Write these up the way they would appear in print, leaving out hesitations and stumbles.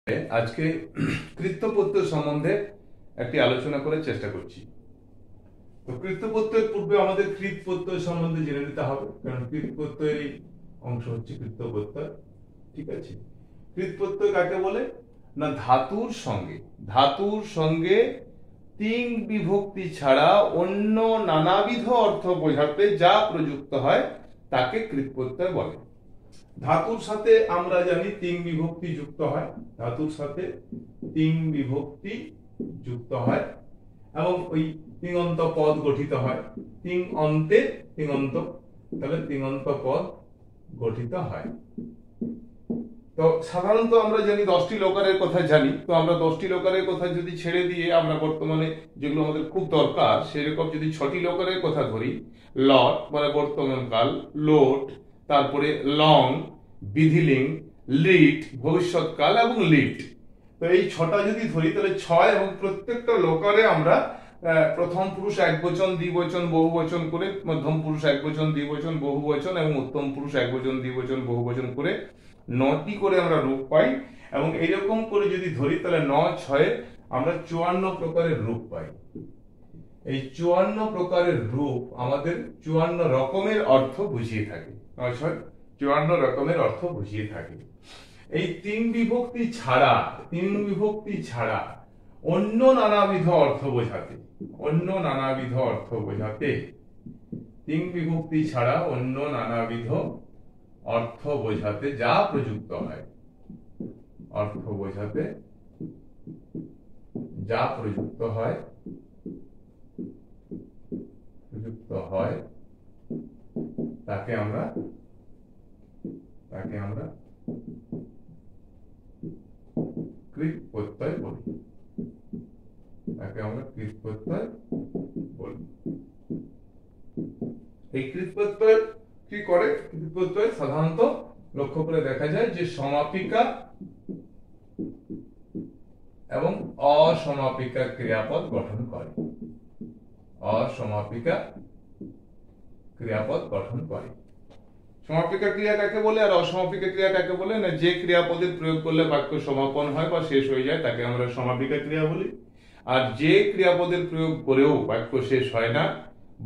আজকে কৃত্য প্রত্যয় সম্বন্ধে একটি আলোচনা করার চেষ্টা করছি। তো কৃত্য প্রত্যয়ের পূর্বে আমাদের কৃত প্রত্যয় সম্বন্ধে জেনে নিতে হবে, কারণ কৃত প্রত্যয়ের অংশ হচ্ছে কৃত্য প্রত্যয়। ঠিক আছে, কৃত প্রত্যয় কাকে বলে না, ধাতুর সঙ্গে তিন বিভক্তি ছাড়া অন্য নানাবিধ অর্থ বোঝাতে যা প্রযুক্ত হয় তাকে কৃত প্রত্যয় বলে। ধাতুর সাথে আমরা জানি তিন বিভক্তি যুক্ত হয়, এবং ওই তিঙন্ত পদ গঠিত হয়, তিঙন্ত পদ গঠিত হয়। তো সাধারণত আমরা জানি 10টি লোকারের কথা জানি। তো আমরা 10টি লোকারের কথা যদি ছেড়ে দিয়ে আমরা বর্তমানে যেগুলো আমাদের খুব দরকার সেরকম যদি 6টি লোকারের কথা ধরি, লট মানে বর্তমান কাল, লোট, তারপরে লং, বিধিলিং, লিট ভবিষ্যৎকাল এবং লিট। তো এই 6টা যদি ধরি তাহলে 6 এবং প্রত্যেকটা লোকারে আমরা প্রথম পুরুষ একবচন, দ্বিবচন, বহুবচন করে, মধ্যম পুরুষ একবচন, দ্বিবচন, বহুবচন এবং উত্তম পুরুষ একবচন, দ্বিবচন, বহুবচন করে 9টি করে আমরা রূপ পাই। এবং এইরকম করে যদি ধরি তাহলে 9 6 আমরা 54 প্রকারের রূপ পাই। এই 54 প্রকারের রূপ আমাদের 54 রকমের অর্থ বুঝিয়ে থাকে। 54 রকমের অর্থ বুঝিয়ে থাকে। এই তিন বিভক্তি ছাড়া অন্য নানাবিধ অর্থ বোঝাতে, তিন বিভক্তি ছাড়া অন্য নানাবিধ অর্থ বোঝাতে যা প্রযুক্ত হয়, তাকে আমরা কৃত প্রত্যয় বলি। এই কৃত প্রত্যয় কি করে? কৃত প্রত্যয় সাধারণত লক্ষ্য করে দেখা যায় যে সমাপিকা এবং অসমাপিকা ক্রিয়াপদ গঠন করে। সমাপিকা ক্রিয়া কাকে বলে আর অসমাপিকা ক্রিয়া কাকে বলে? না, যে ক্রিয়াপদের প্রয়োগ করলে বাক্য সমাপন হয় বা শেষ হয়ে যায় তাকে আমরা সমাপিকা ক্রিয়া বলি। আর যে ক্রিয়াপদের প্রয়োগ করেও বাক্য শেষ হয় না,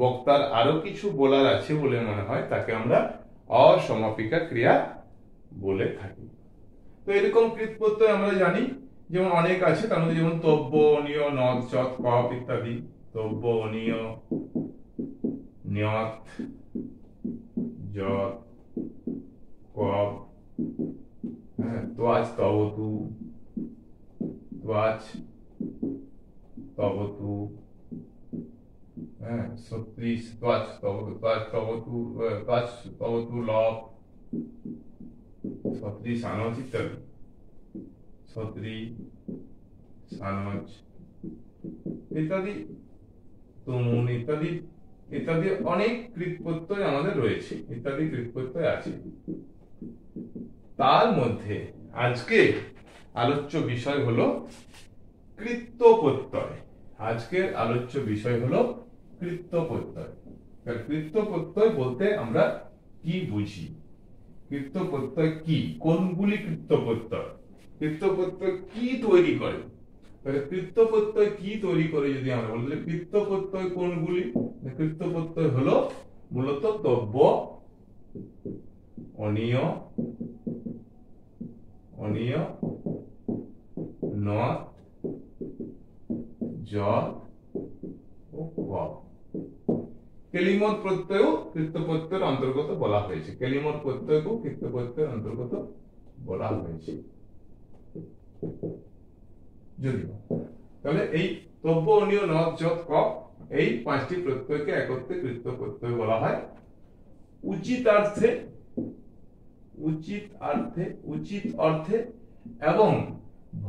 বক্তার আরো কিছু বলার আছে বলে মনে হয়, তাকে আমরা অসমাপিকা ক্রিয়া বলে থাকি। তো এরকম কৃত প্রত্যয় আমরা জানি যেমন অনেক আছে, তার মধ্যে যেমন তব্য, অনীয়, নদ, চত, কপ ইত্যাদি। তব্য, অনীয়, নিয়ত, যত, কপ, ত্বাচ, তবতু, সত্রিশ, ত্বাচ, তবতু, লপ, সত্রি, সানজ ইত্যাদি। তুমুন ইত্যাদি অনেক কৃত প্রত্যয় আমাদের রয়েছে, আছে। তার মধ্যে আজকে আলোচ্য বিষয় হলো কৃত্য প্রত্যয়। কৃত্য প্রত্যয় বলতে আমরা কি বুঝি? কৃত্য প্রত্যয় কি? কোনগুলি কৃত্য প্রত্যয়? কৃত্য প্রত্যয় কি তৈরি করে? কৃত্য প্রত্যয় কি তৈরি করে যদি আমরা বলি, কৃত্য প্রত্যয় কোনগুলি? কৃত্য প্রত্যয় হলো মূলত তব্য, অনীয়, নদ, যত ও কপ। কেলিমত প্রত্যয় কৃত্য প্রত্যয়ের অন্তর্গত বলা হয়েছে। যদিও তাহলে এই তব্য, অনীয়, নদ, যত, কপ এই 5টি প্রত্যয়কে একত্রে কৃত্য প্রত্যয় বলা হয়। উচিত অর্থে এবং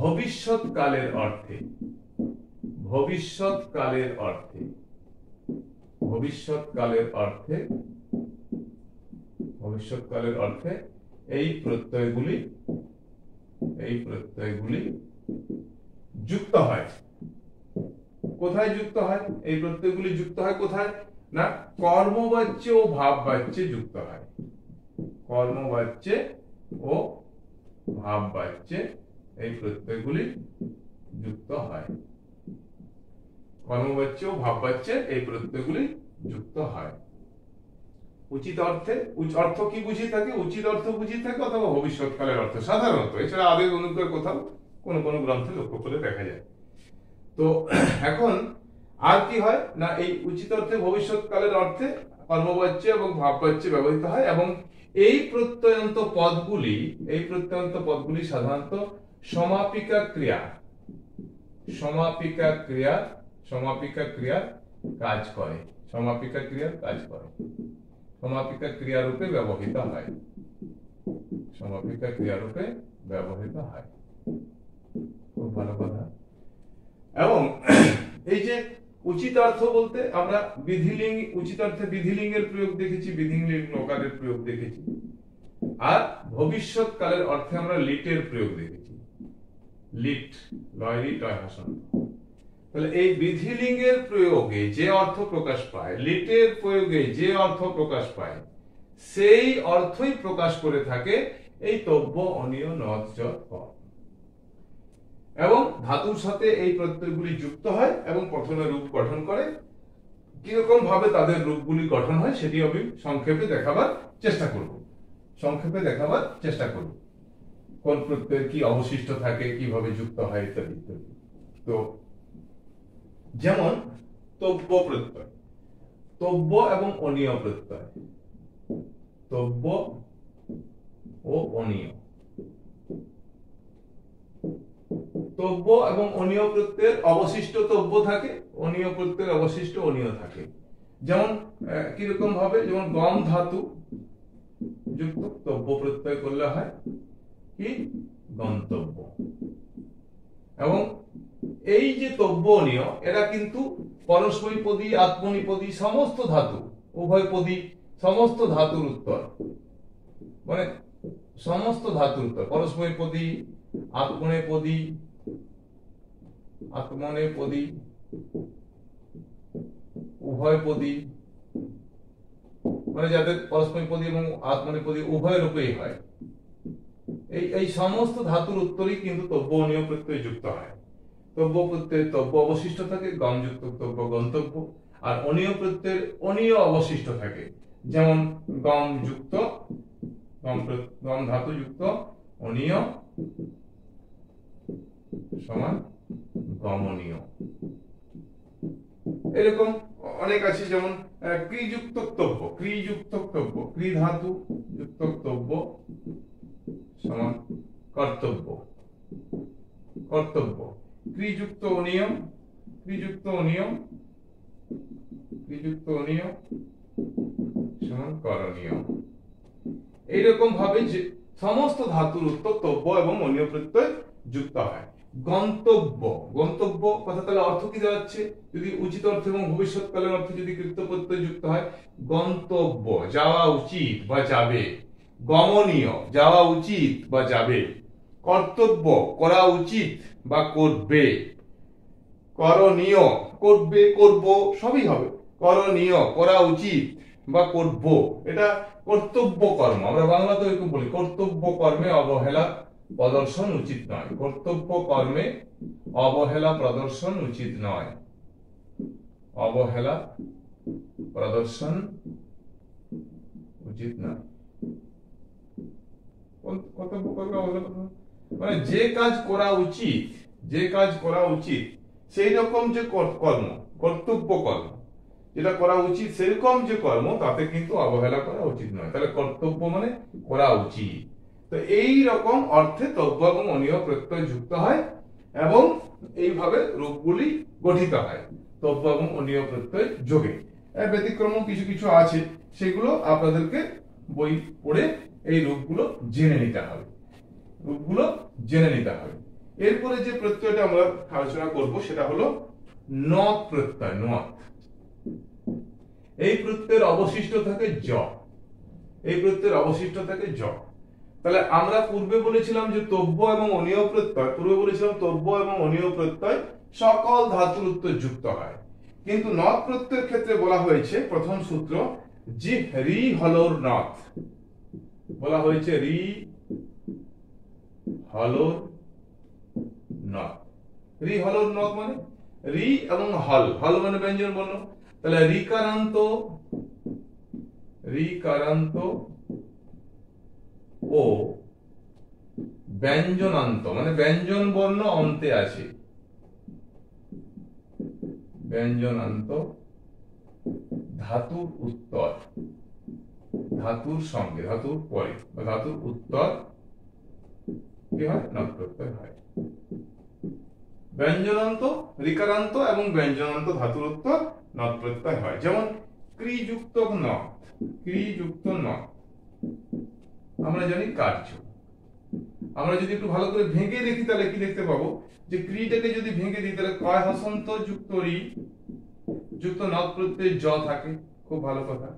ভবিষ্যৎকালের অর্থে এই প্রত্যয়গুলি যুক্ত হয়। কোথায় যুক্ত হয়? এই প্রত্যয়গুলি যুক্ত হয় কোথায়? না, কর্মবাচ্যে ও ভাববাচ্যে যুক্ত হয়। এই প্রত্যয়গুলি যুক্ত হয়। কর্মবাচ্য ও ভাববাচ্যে এই প্রত্যয়গুলি যুক্ত হয়। উচিত অর্থে অর্থ কি বুঝিয়ে থাকে? উচিত অর্থ বুঝিয়ে থাকে অথবা ভবিষ্যৎকালের অর্থ সাধারণত, এছাড়া আবেগ অনুগ্রহ কোথাও কোন কোন গ্রন্থে লক্ষ্য করে দেখা যায়। তো এখন আর কি হয় না, এই উচিত অর্থে ভবিষ্যৎকালের অর্থে কর্মবাচ্যে এবং ভাববাচ্যে ব্যবহৃত হয় এবং এই প্রত্যয়ন্ত পদগুলি সাধারণত সমাপিকা ক্রিয়ার কাজ করে। সমাপিকা ক্রিয়া রূপে ব্যবহৃত হয়। খুব ভালো কথা। এবং এই যে উচিত অর্থ বলতে আমরা উচিত অর্থে বিধিলিঙ্গের প্রয়োগ দেখেছি, বিধিলিঙ্গ লকারের প্রয়োগ দেখেছি, আর ভবিষ্যৎকালের অর্থে আমরা লিটের প্রয়োগ দেখেছি। লিট, লয়রি টয় হাসন্ত। তাহলে এই বিধিলিঙ্গের প্রয়োগে যে অর্থ প্রকাশ পায়, লিটের প্রয়োগে যে অর্থ প্রকাশ পায়, সেই অর্থই প্রকাশ করে থাকে এই তব্য, অনীয়, নদ, যৎ, পদ। এবং ধাতুর সাথে এই প্রত্যয়গুলি যুক্ত হয় এবং প্রথমে রূপ গঠন করে। কিরকম ভাবে তাদের রূপগুলি গঠন হয় সেটি আমি সংক্ষেপে দেখাবার চেষ্টা করব। কোন প্রত্যয়ের কি অবশিষ্ট থাকে, কিভাবে যুক্ত হয় ইত্যাদি ইত্যাদি। তো যেমন তব্য প্রত্যয়, তব্য এবং অনীয় প্রত্যয়, তব্য ও অনীয়। তব্য এবং অনীয় প্রত্যয়ের অবশিষ্ট তব্য থাকে, অনীয় প্রত্যয়ের অবশিষ্ট অনীয় থাকে। যেমন কিরকম ভাবে, যেমন গম ধাতু যুক্ত তব্য প্রত্যয় করলে হয় কি গন্তব্য। এবং এই যে তব্য অনীয়, এরা কিন্তু পরস্মৈপদী, আত্মনিপদী, সমস্ত ধাতু, উভয়পদী, সমস্ত ধাতুর উত্তর, মানে সমস্ত ধাতুর উত্তর, পরস্মৈপদী, আত্মনেপদী, উভয়পদী, মানে যাদের পরস্মৈপদী এবং আত্মনেপদী উভয় রূপেই হয়, এই সমস্ত ধাতুর উত্তরই কিন্তু তব্য অনীয় প্রত্যয় যুক্ত হয়। তব্য প্রত্যয়ের তব্য অবশিষ্ট থাকে, গম যুক্ত তব্য গন্তব্য, আর অনীয় প্রত্যয়ের অনীয় অবশিষ্ট থাকে। যেমন গম ধাতু যুক্ত অনীয় সমান গমনীয়। এরকম অনেক আছে, যেমন ক্রিযুক্ত তব্য, ক্রি ধাতু যুক্ত তব্য সমান কর্তব্য, ক্রিযুক্ত অনিয়ম সমান করণীয়। এইরকম ভাবে যে সমস্ত ধাতুর উত্তর তব্য এবং অনীয় প্রত্যয় যুক্ত হয়। গন্তব্য কথা তাহলে অর্থ কি দাঁড়াচ্ছে? যদি উচিত অর্থ এবং ভবিষ্যৎকালের অর্থে যদি কৃত্য প্রত্যয় যুক্ত হয়, গন্তব্য যাওয়া উচিত বা যাবে, গমনীয় যাওয়া উচিত বা যাবে, কর্তব্য করা উচিত বা করবে, করণীয় করবে, করব, সবই হবে। করণীয় করা উচিত বা করব, এটা কর্তব্য কর্ম। আমরা বাংলাতে এরকম বলি, কর্তব্য কর্মে অবহেলা প্রদর্শন উচিত নয়। কর্তব্য কর্মে অবহেলা প্রদর্শন উচিত নয়। অবহেলা প্রদর্শন উচিত নয়। কর্তব্য কর্মে অবহেলা, মানে যে কাজ করা উচিত সেই রকম যে কর্ম, কর্তব্য কর্ম যেটা করা উচিত সেরকম যে কর্ম, তাতে কিন্তু অবহেলা করা উচিত নয়। তাহলে কর্তব্য মানে করা উচিত। তো এই রকম অর্থে তব্য এবং অনীয় প্রত্যয় যুক্ত হয় এবং এইভাবে রূপগুলি গঠিত হয় তব্য এবং অনীয় প্রত্যয় যোগে। ব্যতিক্রম কিছু কিছু আছে, সেগুলো আপনাদেরকে বই পড়ে এই রূপগুলো জেনে নিতে হবে। এরপরে যে প্রত্যয়টা আমরা আলোচনা করব সেটা হলো নৎ প্রত্যয়। নৎ, এই প্রত্যয়ের অবশিষ্ট থাকে জ। তাহলে আমরা পূর্বে বলেছিলাম যে তব্য এবং অনীয় প্রত্যয় সকল ধাতুর উত্তর যুক্ত হয়, কিন্তু নৎ প্রত্যয়ের ক্ষেত্রে বলা হয়েছে প্রথম সূত্র যে রি হলোর নৎ, বলা হয়েছে রি হলোর নথ। রি হলর নথ মানে রি এবং হল, হল মানে ব্যঞ্জন বর্ণ, তাহলে রিকারান্ত ও ব্যঞ্জনান্ত মানে ব্যঞ্জন বর্ণ অন্তে আছে, ব্যঞ্জনান্ত ধাতুর উত্তর, ধাতুর সঙ্গে, ধাতুর পরে বা ধাতুর উত্তর কি হয়? নথ প্রত্যয় হয়। ব্যঞ্জনান্ত, রিকারান্ত এবং ব্যঞ্জনান্ত ধাতুর উত্তর নথ প্রত্যয় হয়। যেমন ক্রিযুক্ত নথ, ক্রিযুক্ত নথ আমরা জানি কার্য। আমরা যদি একটু ভালো করে ভেঙে দেখি তাহলে কি দেখতে পাবো, যে ক্রিটাকে যদি ভেঙে দিই তাহলে কয় হসন্ত যুক্ত রি যুক্ত নথ প্রত্যয় জ থাকে। খুব ভালো কথা।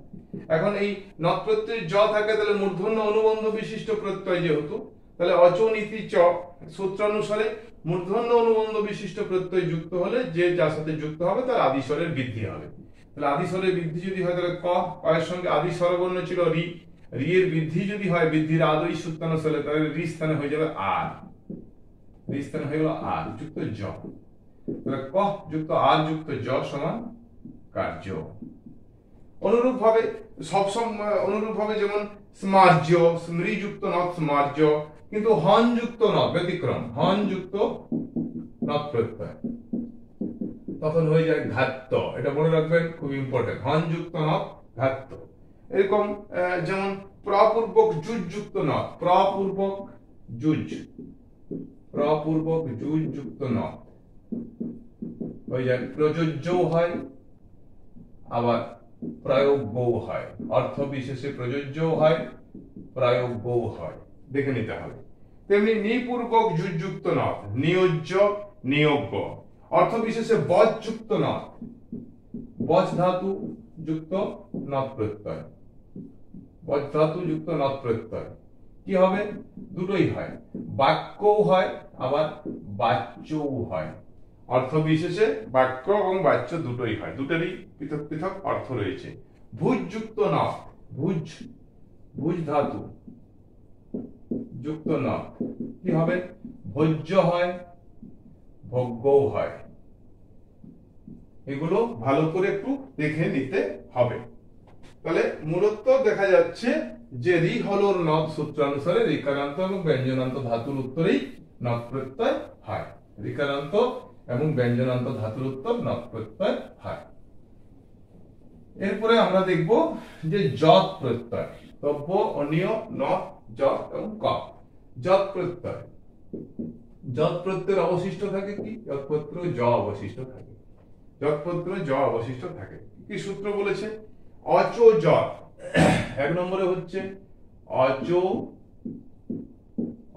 এখন এই নথ প্রত্যয় জ থাকে, তাহলে মূর্ধন্য অনুবন্ধ বিশিষ্ট প্রত্যয় যেহেতু, তাহলে অচনীতি চ সূত্রানুসারে মূর্ধন্য অনুবন্ধ বিশিষ্ট প্রত্যয় যুক্ত হলে যে যার সাথে যুক্ত হবে তার আদিস্বরের বৃদ্ধি হবে। তাহলে আদিস্বরের বৃদ্ধি যদি হয় তাহলে ক, এর সঙ্গে আদি স্বরবর্ণ ছিল রি, রি এর বৃদ্ধি যদি হয় বৃদ্ধির আদই সূত্রানুসারে, তাহলে রি স্থানে হয়ে যাবে আর, রি স্থানে হয়ে গেল আর যুক্ত জ। তাহলে ক যুক্ত আর যুক্ত জ সমান কার্য। অনুরূপভাবে অনুরূপভাবে যেমন স্মার্য, স্মৃ যুক্ত নথ স্মার্য, কিন্তু হন যুক্ত নথ ব্যতিক্রম, হন যুক্ত নথ প্রত্যয় তখন হয়ে যায় ঘাত্য। এটা মনে রাখবেন, খুব ইম্পর্টেন্ট। হন যুক্ত নথ ঘাত্য। এরকম যেমন প্রপূর্বক জুজ যুক্ত নথ, প্রপূর্বক জুজ, প্রপূর্বক জুজ যুক্ত নথ হয়ে যায় প্রযোজ্য হয়, আবার প্রয়োগ্য হয়, অর্থ বিশেষে প্রযোজ্য হয়, প্রয়োগ্য হয়, দেখে নিতে হবে। তেমনি নিপূর্বক জুজ যুক্ত নথ নিয়োজ্য, নিয়োগ্য, অর্থ বিশেষে বজ যুক্ত নথ, বজ ধাতু যুক্ত নথ প্রত্যয়, বজ ধাতু যুক্ত নথ প্রত্যয় কি হবে? দুটোই হয়, বাক্যও হয় আবার বাচ্যও হয়। অর্থ বিশেষে বাক্য এবং বাচ্য দুটোই হয়, দুটোরই পৃথক পৃথক অর্থ রয়েছে। ভুজ যুক্ত নথ, ভুজ, ভুজ ধাতু যুক্ত নথ কি হবে? ভোজ্য হয়, ভোগ্যও হয়। এগুলো ভালো করে একটু দেখে নিতে হবে। তাহলে মূলত দেখা যাচ্ছে যে রি হলর নথ সূত্রানুসারে রিকারান্ত এবং ব্যঞ্জনান্ত ধাতুর উত্তরেই নথ প্রত্যয় হয়, রিকারান্ত এবং ব্যঞ্জনান্ত ধাতুর উত্তর নথ প্রত্যয় হয়। এরপরে আমরা দেখব যে যৎ প্রত্যয়, তব্য, অনিয়, নথ, যৎ এবং ক। যৎ প্রত্যয়, যৎ প্রত্যয়ের অবশিষ্ট থাকে কি? যৎ প্রত্যয় জ অবশিষ্ট থাকে, যৎ প্রত্যয় জ অবশিষ্ট থাকে। কি সূত্র বলেছে? অচ যৎ, এক নম্বরে হচ্ছে অচ,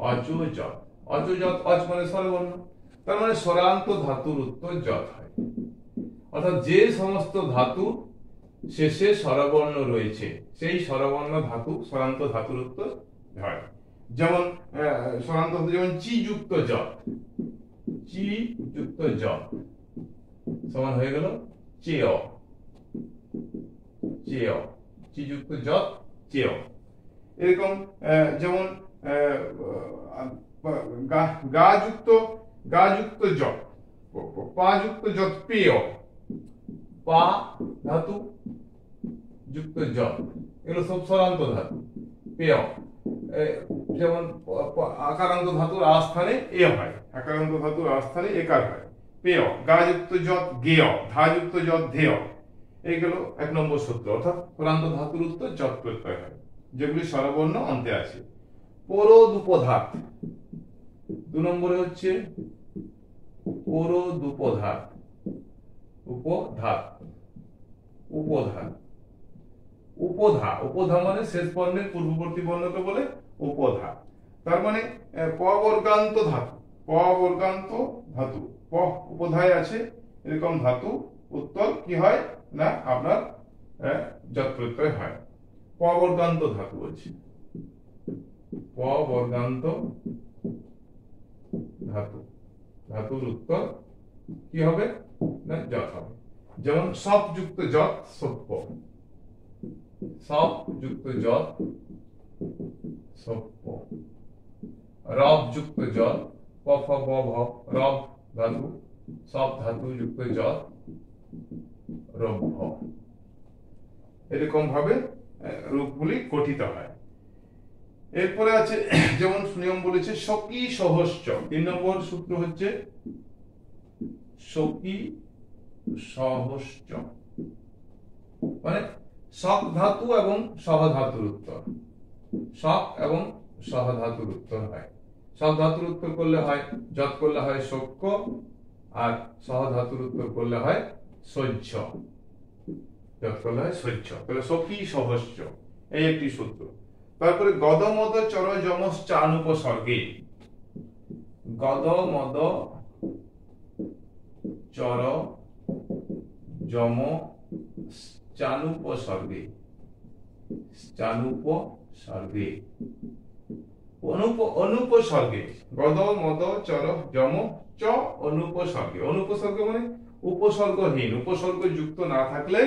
অচ যৎ, অচ যৎ, অচ মানে স্বরবর্ণ, তার মানে স্বরান্ত ধাতুর উত্তর যৎ হয়। অর্থাৎ যে সমস্ত ধাতু শেষে স্বরবর্ণ রয়েছে সেই স্বরবর্ণ ধাতু স্বরান্ত ধাতুর উত্তর হয়। যেমন স্বরান্ত ধাতু যেমন চি যুক্ত যৎ, চি যুক্ত যৎ সমান হয়ে গেল চেয়, চেয়, চি যুক্ত যৎ চেয়। এরকম যেমন গা যুক্ত যৎ, পা যুক্ত যৎ পেয়, পা ধাতু যুক্ত যৎ, এগুলো সব স্বরান্ত ধাতু। পেয় যেমন আকারান্ত ধাতুর আস্থানে এ হয়, আকারান্ত ধাতুর আস্থানে একার হয়, পেয়। গা যুক্ত যৎ গেয়, ধা যুক্ত যৎ ধেয়, এইগুলো এক নম্বর সূত্র। অর্থাৎ স্বরান্ত ধাতুর উত্তর যৎ প্রত্যয় হয়, যেগুলি স্বরবর্ণ অন্তে আছে। পরোদুপধাত, দু নম্বরে হচ্ছে পরোদুপধাত, উপধাত, উপধাত, উপধা, উপধা মানে শেষ বর্ণের পূর্ববর্তী বর্ণকে বলে উপধা। তার মানে প বর্গান্ত ধাতু, প বর্গান্ত ধাতু, প উপধায় আছে এরকম ধাতু উত্তর কি হয় না আপনার যৎ প্রত্যয় হয়। প বর্গান্ত ধাতু বলছি, প বর্গান্ত ধাতু, ধাতুর উত্তর কি হবে না যৎ হবে। যেমন সপ যুক্ত যৎ সপ্য, সপ যুক্ত যৎ সপ্য, রব যুক্ত যৎ প ফ ব ভ রব ধাতু, সব ধাতু যুক্ত যত রব্ভ। এরকম ভাবে রূপগুলি গঠিত হয়। এরপরে আছে যেমন নিয়ম বলেছে সকি সহস্য। 3 নম্বর সূত্র হচ্ছে সকি সহস্য, মানে শক ধাতু এবং সহ ধাতুর উত্তর, শক এবং সহ ধাতুর উত্তর হয়। শক ধাতুর উত্তর করলে হয় যত, করলে হয় শক্য, আর সহ ধাতুর উত্তর করলে হয় সহ্য, যত করলে হয় সহ্য। তাহলে সকি সহস্য এই একটি সূত্র। তারপরে গদ মদ চর যমস চানুপসর্গে, গদ মদ চর যম চানুপসর্গে, চানুপসর্গে অনুপসর্গে, গদ মদ চর যম চ অনুপসর্গে। অনুপসর্গ মানে উপসর্গহীন, উপসর্গ যুক্ত না থাকলে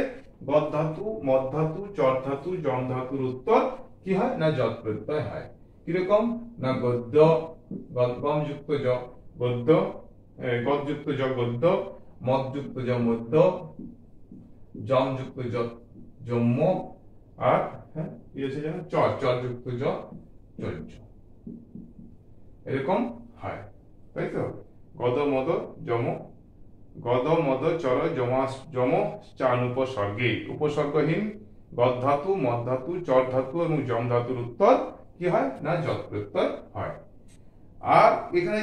গদ ধাতু, মদ ধাতু, চর ধাতু, যম ধাতুর উত্তর কি হয় না যত প্রত্যয় হয়। কিরকম না গদ্য, গম যুক্ত জ গদ্য, গদ যুক্ত জ গদ্য, মদ যুক্ত জ মদ্য, যম যুক্ত জ যম্য, আর কি আছে জানো চর, চর যুক্ত জ চর্য। এরকম হয়, তাই তো? গদ মদ যম, গদ মদ চর যম চানুপসর্গে, উপসর্গহীন গদ ধাতু, মদ ধাতু, চর ধাতু এবং যম ধাতুর উত্তর কি হয় না যত প্রত্যয় হয়। আর এখানে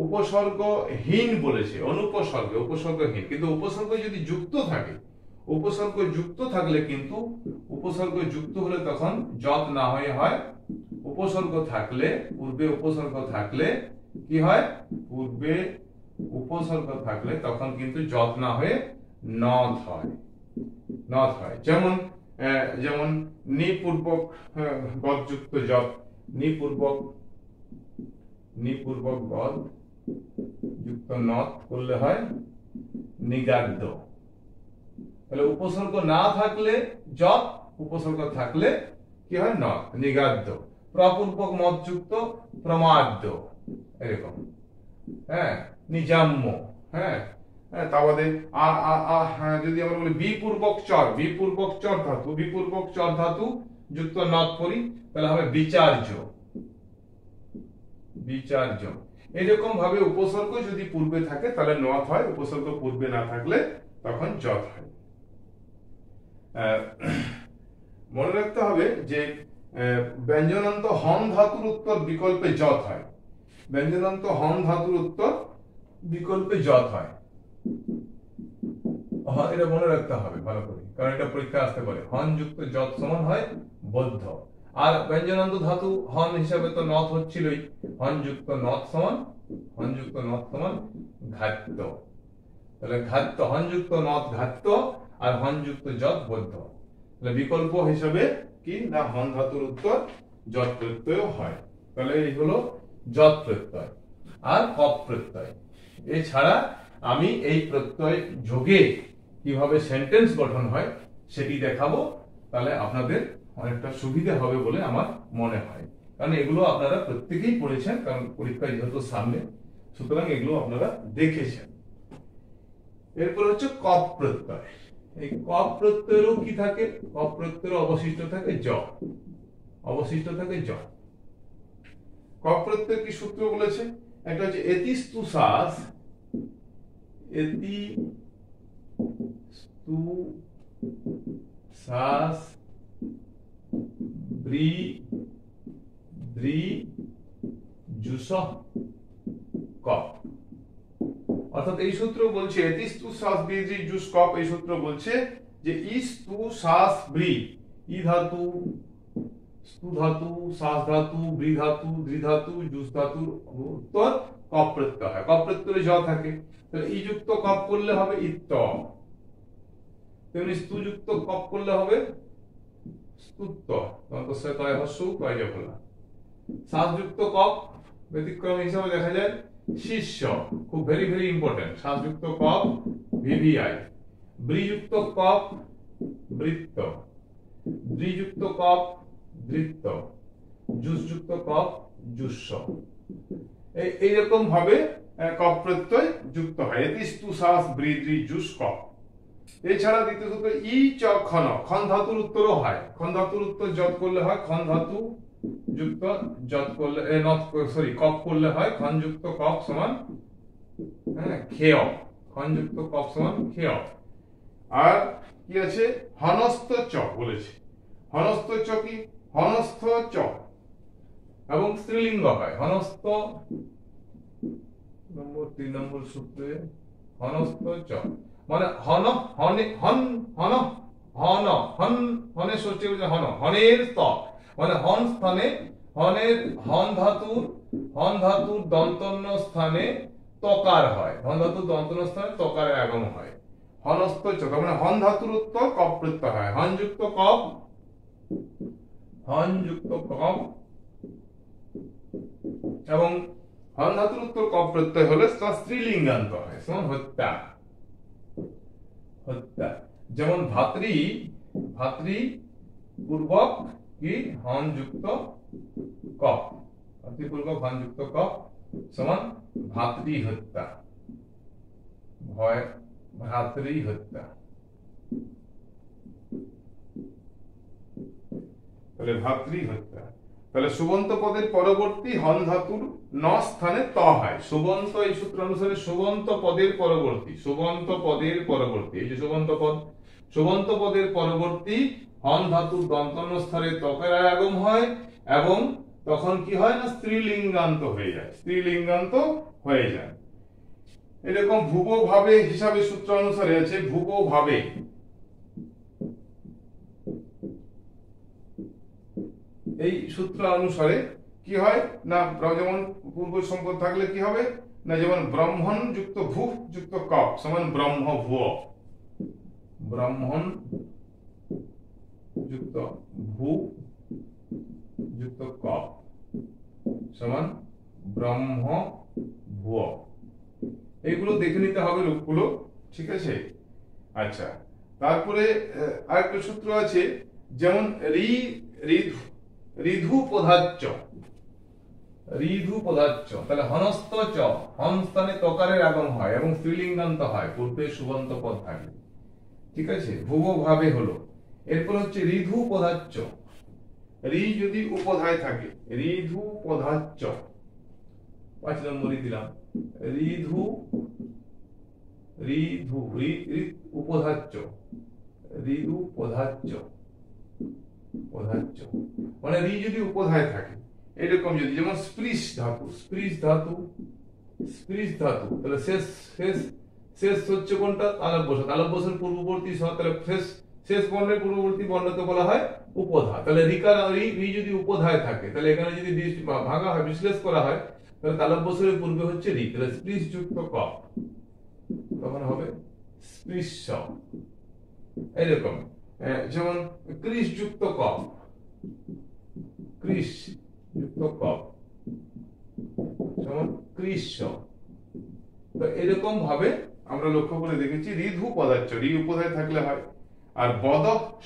উপসর্গহীন বলেছে, অনুপসর্গ উপসর্গহীন, কিন্তু উপসর্গ যদি যুক্ত থাকে, উপসর্গ যুক্ত থাকলে কিন্তু, উপসর্গ যুক্ত হলে তখন যত না হয়ে হয় উপসর্গ থাকলে, পূর্বে উপসর্গ থাকলে কি হয়, পূর্বে উপসর্গ থাকলে তখন কিন্তু যত না হয়ে নথ হয়, নথ হয়। যেমন যেমন নিপূর্বক গদ যুক্ত যত, নিপূর্বক গদ যুক্ত নথ করলে হয় নিগাদ্য। তাহলে উপসর্গ না থাকলে যত, উপসর্গ থাকলে কি হয় নথ, নিগাদ্য। প্রপূর্বক মদ যুক্ত প্রমাদ্য, এরকম। নিজাম্য, তাহলে যদি আমরা বলি বিপূর্বক চর, বিপূর্বক চর ধাতু, বিপূর্বক চর ধাতু যুক্ত নথ করি তাহলে হবে বিচার্য, বিচার্য। এরকম ভাবে উপসর্গ যদি পূর্বে থাকে তাহলে নথ হয়, উপসর্গ পূর্বে না থাকলে তখন যত হয়। মনে রাখতে হবে যে ব্যঞ্জনান্ত হন ধাতুর উত্তর বিকল্পে যত হয়, ব্যঞ্জনান্ত হন ধাতুর উত্তর বিকল্পে যত হয়। এটা মনে রাখতে হবে ভালো করে, কারণ এটা পরীক্ষা আসতে পারে। হন যুক্ত যত সমান হয় বদ্ধ, আর ব্যঞ্জনান্ত ধাতু হন হিসাবে তো নথ হচ্ছিলই, হন যুক্ত নথ সমান, হন যুক্ত নথ সমান ঘাত্য। তাহলে ঘাত্য, হন যুক্ত নথ ঘাত্য, আর হন যুক্ত যত বদ্ধ। তাহলে বিকল্প হিসাবে কি না হন ধাতুর উত্তর যত প্রত্যয় হয়। তাহলে এই হলো যত প্রত্যয় আর কপ প্রত্যয়। এছাড়া আমি এই প্রত্যয় যোগে কিভাবে সেন্টেন্স গঠন হয় সেটি দেখাবো, তাহলে আপনাদের অনেকটা সুবিধা হবে বলে আমার মনে হয়। কারণ এগুলো আপনারা প্রত্যেকেই পড়েছেন, কারণ পরীক্ষা যেহেতু সামনে, সুতরাং এগুলো আপনারা দেখেছেন। এরপর হচ্ছে কপ প্রত্যয়। এই কপ প্রত্যয়েরও কি থাকে, কপ প্রত্যয়ের অবশিষ্ট থাকে জ, অবশিষ্ট থাকে জ। কপ প্রত্যয়ের কি সূত্র বলেছে, একটা হচ্ছে এতিস্তু শ্বাস, এতিস্তু শ্বাস ব্রি দ্রি জুস কপ। অর্থাৎ এই সূত্র বলছে এতিস্তু শ্বাস ব্রি দ্রি জুস কপ, এই সূত্র বলছে যে ইস্তু শ্বাস ব্রি, ই ধাতু, স্তু ধাতু, শ্বাস ধাতু, ব্রি ধাতু, দ্রি ধাতু, জুস ধাতুর উত্তর কপ প্রত্যয় হয়। কপ প্রত্যয়ে জ থাকে, তাহলে ই যুক্ত কপ করলে হবে ইত্ত, তেমনি স্তু যুক্ত কপ করলে হবে স্তুত্ব, তন্তস্য তয় হস্য তয় জফলা। শ্বাস যুক্ত কপ ব্যতিক্রম হিসাবে দেখা যায় শিষ্য, খুব ভেরি ভেরি ইম্পর্টেন্ট। শ্বাস যুক্ত কপ ভিভিআই, ব্রি যুক্ত কপ বৃত্ত, দ্রি যুক্ত কপ বৃত্ত, জুস যুক্ত কপ জুস্স। এইরকম ভাবে কপ প্রত্যয় যুক্ত হয়। এতিস তু সাস বৃদ্ধি জুস কপ। এছাড়া দ্বিতীয় সূত্র ই চ খন, খন ধাতুর উত্তরও হয়। খন ধাতুর উত্তর যত করলে হয়, খন ধাতু যুক্ত যত করলে কপ করলে হয় খন যুক্ত কপ সমান খেয়, খন যুক্ত কপ সমান খেয়। আর কি আছে, হনস্ত চ বলেছে। হনস্ত চ কি, হনস্থ চ এবং স্ত্রীলিঙ্গ হয়। হনস্ত নম্বর 3 নম্বর সূত্রে হনস্ত চ মানে হন হনে হন হন হন হন হনে সূত্রে বলে হন, হনের ত মানে হন স্থানে, হনের হন ধাতুর দন্তন্য স্থানে তকার হয়। হন ধাতুর দন্তন্য স্থানে তকারের আগম হয়। হনস্ত চ মানে হন ধাতুর উত্তর কপ প্রত্যয় হয়। হন যুক্ত কপ, হন যুক্ত কপ এবং হন ধাতুর উত্তর কপ প্রত্যয় হলে স্ত্রীলিঙ্গান্ত হয়, সমান হত্যা। হত্যা যেমন ভাতৃ, ভাতৃ পূর্বক কি হন যুক্ত কপ, ভাতৃ পূর্বক হন যুক্ত কপ সমান ভাতৃ হত্যা, ভয় ভাতৃ হত্যা। তাহলে ভাতৃ হত্যা। তাহলে সুবন্ত পদের পরবর্তী হন ধাতুর ন স্থানে ত হয়। সুবন্ত, এই সূত্র অনুসারে সুবন্ত পদের পরবর্তী, সুবন্ত পদের পরবর্তী, এই যে সুবন্ত পদ, সুবন্ত পদের পরবর্তী হন ধাতুর দন্তন্য স্থানে তকার আগম হয় এবং তখন কি হয় না স্ত্রীলিঙ্গান্ত হয়ে যায়, স্ত্রীলিঙ্গান্ত হয়ে যায়। এরকম ভুব ভাবে হিসাবে সূত্র অনুসারে আছে ভুব ভাবে। এই সূত্র অনুসারে কি হয় না, যেমন পূর্ব সম্পদ থাকলে কি হবে না, যেমন ব্রাহ্মণ যুক্ত ভূ যুক্ত কপ সমান ব্রহ্ম ভুয়, ব্রাহ্মণ যুক্ত ভূ যুক্ত কপ সমান ব্রহ্ম ভুয়। এইগুলো দেখে নিতে হবে রূপগুলো, ঠিক আছে। আচ্ছা, তারপরে আরেকটা সূত্র আছে যেমন ঋধু পদাচ্চ, ঋধু পদাচ্চ। তাহলে হনস্ত চ, হন স্থানে তকারের আগম হয় এবং স্ত্রীলিঙ্গান্ত হয় পূর্বে সুবন্ত পদ থাকে, ঠিক আছে। ভুব ভাবে হলো। এরপর হচ্ছে ঋধু পদাচ্চ, রি যদি উপধায় থাকে, ঋধু পদাচ্চ 5 নম্বরই দিলাম। ঋধু ঋধু উপধাচ্চ, ঋধু পদাচ্চ, পদাচ্চ মানে রি যদি উপধায় থাকে, এরকম যদি যেমন স্পৃশ ধাতু, স্পৃশ ধাতু, স্পৃশ ধাতু, তাহলে শেষ শেষ শেষ হচ্ছে কোনটা, তালব্য, তালব্যের পূর্ববর্তী স, তাহলে শেষ শেষ বর্ণের পূর্ববর্তী বর্ণকে বলা হয় উপধা। তাহলে রিকার রি যদি উপধায় থাকে, তাহলে এখানে যদি ভাঙা হয়, বিশ্লেষ করা হয়, তাহলে তালব্যের পূর্বে হচ্ছে রি, তাহলে স্পৃশ যুক্ত ক তখন হবে স্পৃশ। এইরকম যেমন কৃষ যুক্ত কপ, কৃষ যুক্ত কপ যেমন কৃষ। তো এরকম ভাবে আমরা লক্ষ্য করে দেখেছি ঋধু পদাচ্চ, রি উপধায় থাকলে হয়। আর বদ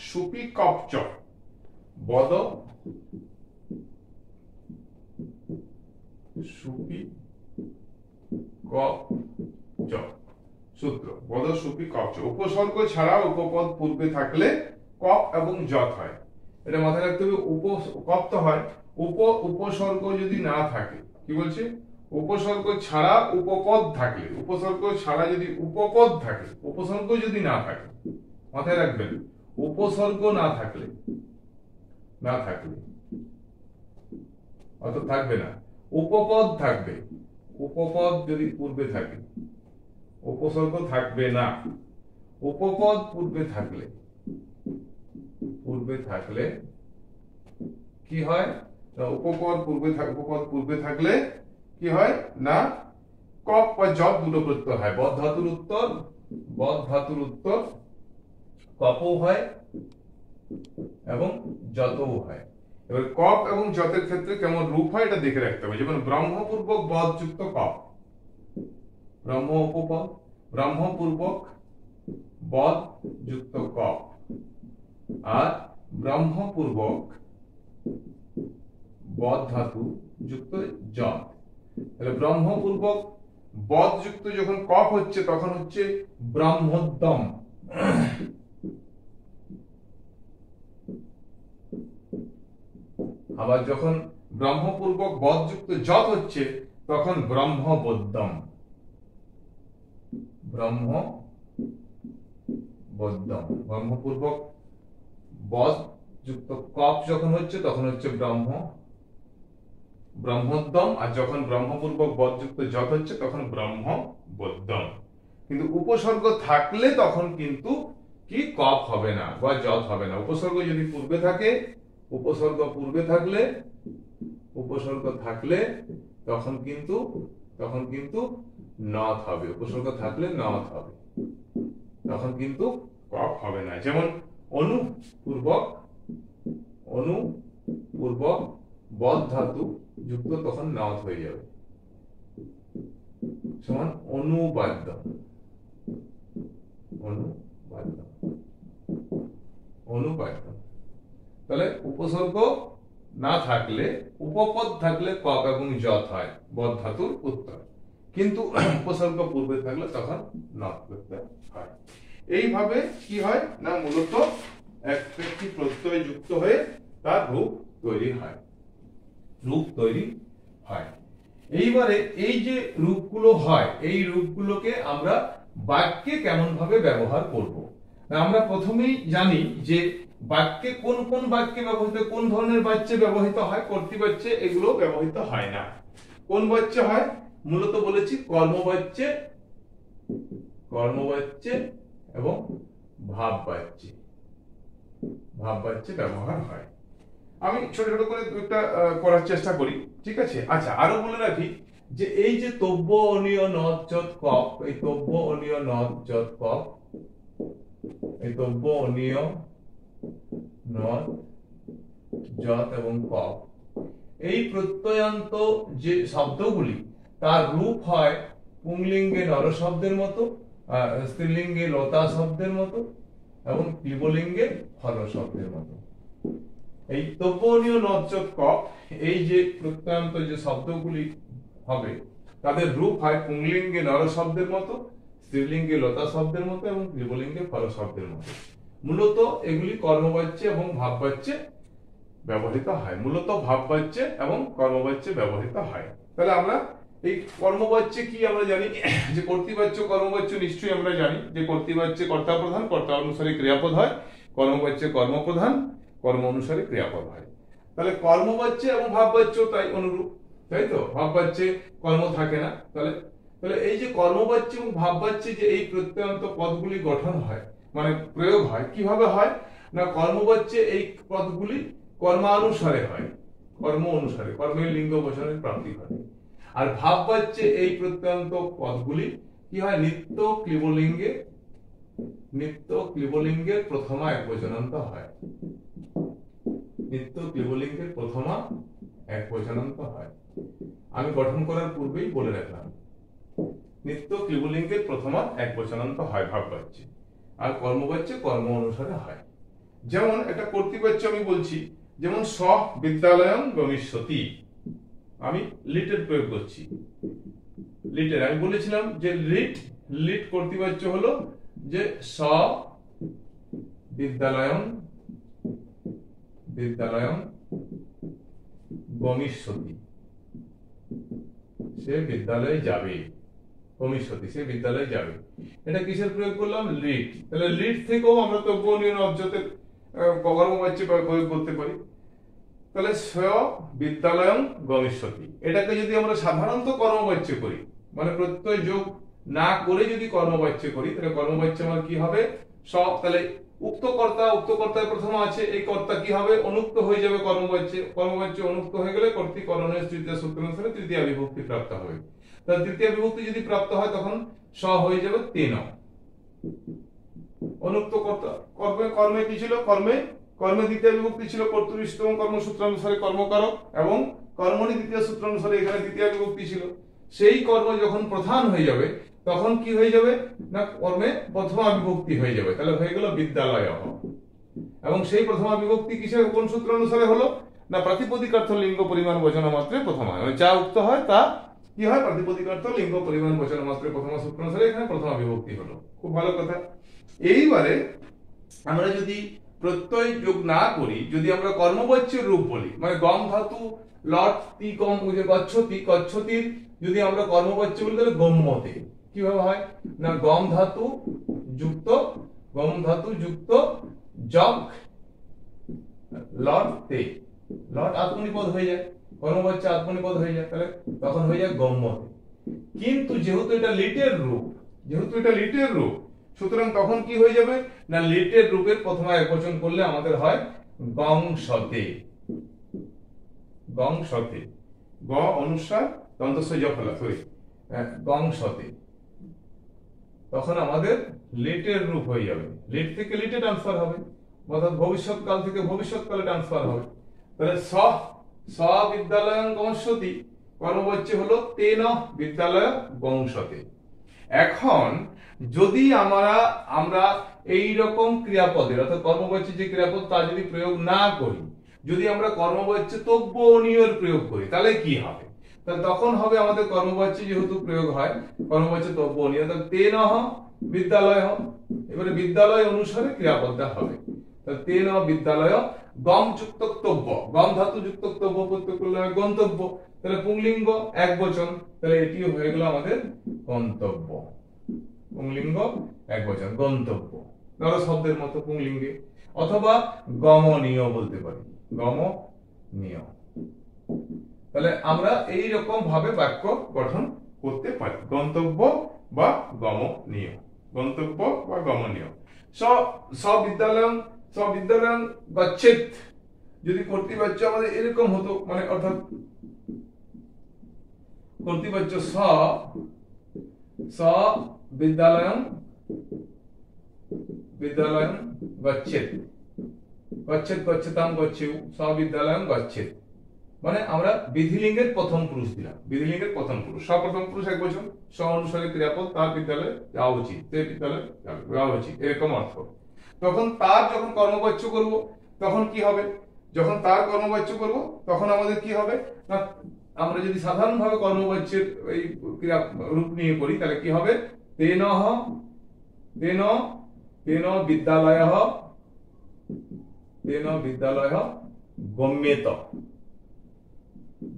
সুপি কপচ, বদ সুপি কপচ সূত্র, বদ সুপি কপচ। উপসর্গ ছাড়া উপপদ পূর্বে থাকলে কপ এবং যত হয়, এটা মাথায় রাখতে হবে। কপ তো হয়, উপসর্গ যদি না থাকে, কি বলছে, উপসর্গ ছাড়া উপপদ থাকলে, উপসর্গ ছাড়া যদি উপপদ থাকে, উপসর্গ যদি না থাকে, মাথায় রাখবেন উপসর্গ না থাকলে, না থাকলে অত থাকবে না, উপপদ থাকবে, উপপদ যদি পূর্বে থাকে, উপসর্গ থাকবে না, উপপদ পূর্বে থাকলে, পূর্বে থাকলে কি হয়, উপপদ পূর্বে থাকলে কি হয় না কপ বা জব দুটো প্রত্যয় হয়। বদ ধাতুর উত্তর, বদ ধাতুর উত্তর কপও হয় এবং যতও হয়। এবার কপ এবং যতের ক্ষেত্রে কেমন রূপ হয় এটা দেখে রাখতে হবে। যেমন ব্রহ্মপূর্বক বদ যুক্ত কপ, ব্রহ্ম উপপদ, ব্রহ্মপূর্বক বদ যুক্ত কপ, আর ব্রহ্মপূর্বক বদ ধাতু যুক্ত যত। তাহলে ব্রহ্মপূর্বক বদযুক্ত যখন কফ হচ্ছে তখন হচ্ছে ব্রহ্মোদ্যম। আবার যখন ব্রহ্মপূর্বক বদযুক্ত যত হচ্ছে তখন ব্রহ্মবোদ্যম। ব্রহ্মবোদ্যম, ব্রহ্মপূর্বক বদ যুক্ত কফ যখন হচ্ছে তখন হচ্ছে ব্রহ্মোদ্যম, আর যখন ব্রহ্মপূর্বক বদযুক্ত যত হচ্ছে তখন ব্রহ্মবোদ্যম। কিন্তু উপসর্গ থাকলে তখন কিন্তু কি কফ হবে না বা যত হবে না। উপসর্গ যদি পূর্বে থাকে, উপসর্গ থাকলে তখন কিন্তু নথ হবে। উপসর্গ থাকলে নথ হবে, তখন কিন্তু কফ হবে না। যেমন অনুপূর্বক বদ ধাতু যুক্ত তখন নথ হয়ে যাবে, সমান অনুবাদ্য। তাহলে উপসর্গ না থাকলে, উপপদ থাকলে কফ এবং যত হয় বদ ধাতুর উত্তর, কিন্তু উপসর্গ পূর্বে থাকলে তখন নথ করতে হয়। এইভাবে কি হয় না, মূলত একটি প্রত্যয় যুক্ত হয়ে তার রূপ তৈরি হয়। এইবারে এই যে রূপগুলো হয়, এই রূপগুলোকে আমরা বাক্যে কেমন ভাবে ব্যবহার করব। আমরা প্রথমেই জানি যে বাক্যে কোন কোন বাক্যে ব্যবহৃত, কোন ধরনের বাচ্যে ব্যবহৃত হয়। কর্তৃবাচ্যে এগুলো ব্যবহৃত হয় না। কোন বাচ্যে হয়? মূলত বলেছি কর্মবাচ্যে এবং ভাববাচ্যে ব্যবহার হয়। আমি ছোট ছোট করে একটা করার চেষ্টা করি, ঠিক আছে? আচ্ছা, আরো বলে রাখি যে এই যে তব্য অনীয় নদ যত কফ, এই তব্য অনীয় নদ যত কফ, এই তব্য অনীয় নদ যত এবং কফ, এই প্রত্যয়ান্ত যে শব্দগুলি তার রূপ হয় পুংলিঙ্গে নর শব্দের মতো, স্ত্রীলিঙ্গে লতা শব্দের মতো এবং ক্লীবলিঙ্গে ফল শব্দের মতো। এই তব্যনীয় নজ্জত কফ, এই যে প্রত্যয়ান্ত যে শব্দগুলি হবে তাদের রূপ হয় পুংলিঙ্গে নর শব্দের মতো, স্ত্রীলিঙ্গে লতা শব্দের মতো এবং ক্লীবলিঙ্গে ফল শব্দের মতো। মূলত এগুলি কর্মবাচ্যে এবং ভাববাচ্যে ব্যবহৃত হয়। মূলত ভাববাচ্যে এবং কর্মবাচ্যে ব্যবহৃত হয়। তাহলে আমরা এই কর্মবাচ্যে কি আমরা জানি যে কর্তৃবাচ্য কর্মবাচ্য নিশ্চয়ই আমরা জানি যে কর্তৃবাচ্যে কর্তা প্রধান, কর্তা অনুসারে ক্রিয়াপদ হয়। কর্মবাচ্যে কর্মপ্রধান, কর্ম অনুসারে ক্রিয়াপদ হয়। তাহলে কর্মবাচ্যে এবং ভাববাচ্য তাই অনুরূপ, তাই তো? ভাববাচ্যে কর্ম থাকে না। তাহলে এই যে কর্মবাচ্য এবং ভাববাচ্যে যে এই প্রত্যয়ান্ত পদগুলি গঠন হয়, মানে প্রয়োগ হয়, কিভাবে হয় না, কর্মবাচ্যে এই পদগুলি কর্মানুসারে হয়, কর্ম অনুসারে, কর্মের লিঙ্গ বচনের প্রাপ্তি ঘটে। আর ভাববাচ্যে এই প্রত্যয়ান্ত পদগুলি কি হয়, নিত্য ক্লীবলিঙ্গের প্রথমা একবচনান্ত হয়। নিত্য ক্লীবলিঙ্গের প্রথমা একবচনান্ত হয়। আমি গঠন করার পূর্বেই বলে রাখলাম, নিত্য ক্লীবলিঙ্গের প্রথমা একবচনান্ত হয় ভাববাচ্যে, আর কর্মবাচ্যে কর্ম অনুসারে হয়। যেমন একটা কর্তৃবাচ্য আমি বলছি, যেমন স বিদ্যালয়ং গমিষ্যতি, আমি লিটের প্রয়োগ করছি। লিটের আমি বলেছিলাম যে লিট কর্তৃবাচ্য হলো যে স বিদ্যালয়ং গমিষ্যতি, সে বিদ্যালয়ে যাবে। গমিষ্যতি, সে বিদ্যালয়ে যাবে। এটা কিসের প্রয়োগ করলাম? লিট। তাহলে লিট থেকেও আমরা তব্যনীয় নজ্জতের কর্মবাচ্যে প্রয়োগ করতে পারি। তাহলে স বিদ্যালয়ং গমিষ্যতি, এটাকে যদি আমরা সাধারণত কর্মবাচ্য করি, মানে প্রত্যয় যোগ না করে যদি কর্মবাচ্য করি, তাহলে কর্মবাচ্য আমার কি হবে? স। তাহলে উক্ত কর্তার প্রথম আছে, এই কর্তা কি হবে? অনুক্ত হয়ে যাবে কর্মবাচ্যে। কর্মবাচ্য অনুক্ত হয়ে গেলে কর্তৃকরণের তৃতীয় সূত্র অনুসারে তৃতীয় বিভক্তি প্রাপ্ত হবে। তাহলে তৃতীয় বিভক্তি যদি প্রাপ্ত হয় তখন স হয়ে যাবে তেন। অনুক্ত কর্তা, কর্মে কি ছিল? কর্মে দ্বিতীয় বিভক্তি ছিল কর্তৃষ্টম কর্মসূত্র অনুসারে কর্মকারক, এবং কর্মণি দ্বিতীয় সূত্র অনুসারে এখানে দ্বিতীয় বিভক্তি ছিল। সেই কর্ম যখন প্রধান হয়ে যাবে তখন কি হয়ে যাবে না, কর্মে প্রথমা বিভক্তি হয়ে যাবে। তাহলে হয়ে গেল বিদ্যালয়। এবং সেই প্রথমা বিভক্তি কিসের, কোন সূত্র অনুসারে হলো না, প্রাতিপদিকার্থ লিঙ্গ পরিমাণ বচন মাত্রে প্রথমা, মানে যা উক্ত হয় তা কি হয়, প্রাতিপদিক অর্থ লিঙ্গ পরিমাণ বচন মাত্রের প্রথমা সূত্র অনুসারে এখানে প্রথমা বিভক্তি হলো। খুব ভালো কথা। এইবারে আমরা যদি প্রত্যয় যোগ না করি, যদি আমরা কর্মবাচ্যের রূপ বলি, মানে গম ধাতু লট তি কম গচ্ছতি, গচ্ছতির যদি আমরা কর্মবাচ্য বলি তাহলে গম্যতে কিভাবে হয় না, গম ধাতু যুক্ত জগ লট তে, লট আত্মনিপদ হয়ে যায়, কর্মবাচ্য আত্মনিপদ হয়ে যায়, তাহলে তখন হয়ে যায় গম্যতে। কিন্তু যেহেতু এটা লিটের রূপ, সুতরাং তখন কি হয়ে যাবে না, লিটের রূপের প্রথমা একবচন করলে আমাদের হয় গংসতে, গ অনুসার দন্তস্ব জ ফলা, সরি গংসতে, তখন আমাদের লিটের রূপ হয়ে যাবে, লিট থেকে লিটে ট্রান্সফার হবে, অর্থাৎ ভবিষ্যৎকাল থেকে ভবিষ্যৎকালে ট্রান্সফার হবে। তাহলে স বিদ্যালয়ং গংসতি, কর্মবাচ্য হলো তেন বিদ্যালয় গংসতে। এখন যদি আমরা এই রকম ক্রিয়াপদের অর্থাৎ কর্মবাচ্যের যে ক্রিয়াপদ তা যদি প্রয়োগ না করি, যদি আমরা কর্মবাচ্য তব্য অনিয়র প্রয়োগ করি, তাহলে কি হবে, তাহলে তখন হবে আমাদের কর্মবাচ্য যেহেতু প্রয়োগ হয় কর্মবাচ্য তব্য অনিয়, তাহলে তেন বিদ্যালয়, এবারে বিদ্যালয় অনুসারে ক্রিয়াপদটা হবে, তাহলে তেন বিদ্যালয় গম যুক্ত তব্য, গম ধাতু যুক্ত তব্য প্রত্যয় করলে গন্তব্য, তাহলে পুংলিঙ্গ একবচন, তাহলে এটিও হয়ে গেল আমাদের গন্তব্য, পুংলিঙ্গ একবচন গন্তব্য, ধরো শব্দের মতো পুংলিঙ্গে, অথবা গমনীয় বলতে পারি, গমনীয়। তাহলে আমরা এই রকম ভাবে বাক্য গঠন করতে পারি, গন্তব্য বা গমনীয়, বিদ্যালয়ং গচ্ছেৎ, যদি কর্তৃবাচ্য আমাদের এরকম হতো, মানে অর্থাৎ কর্তৃবাচ্য স বিদ্যালয়ং গচ্ছেৎ, গচ্ছেতাম গচ্ছেউ, স বিদ্যালয়ং গচ্ছেৎ, মানে আমরা বিধিলিঙ্গের প্রথম পুরুষ দিলাম, বিধিলিঙ্গের প্রথম পুরুষ, সপ্রথম পুরুষ একবচন, স অনুসারে ক্রিয়াপদ, তার বিদ্যালয়ে যাওয়া উচিত, তে বিদ্যালয়ে যাওয়া উচিত, এরকম অর্থ। তখন তার যখন কর্মবাচ্য করব তখন কি হবে, যখন তার কর্মবাচ্য করব তখন আমাদের কি হবে না, আমরা যদি সাধারণভাবে কর্মবাচ্যের এই ক্রিয়া রূপ নিয়ে করি তাহলে কি হবে, তেন বিদ্যালয়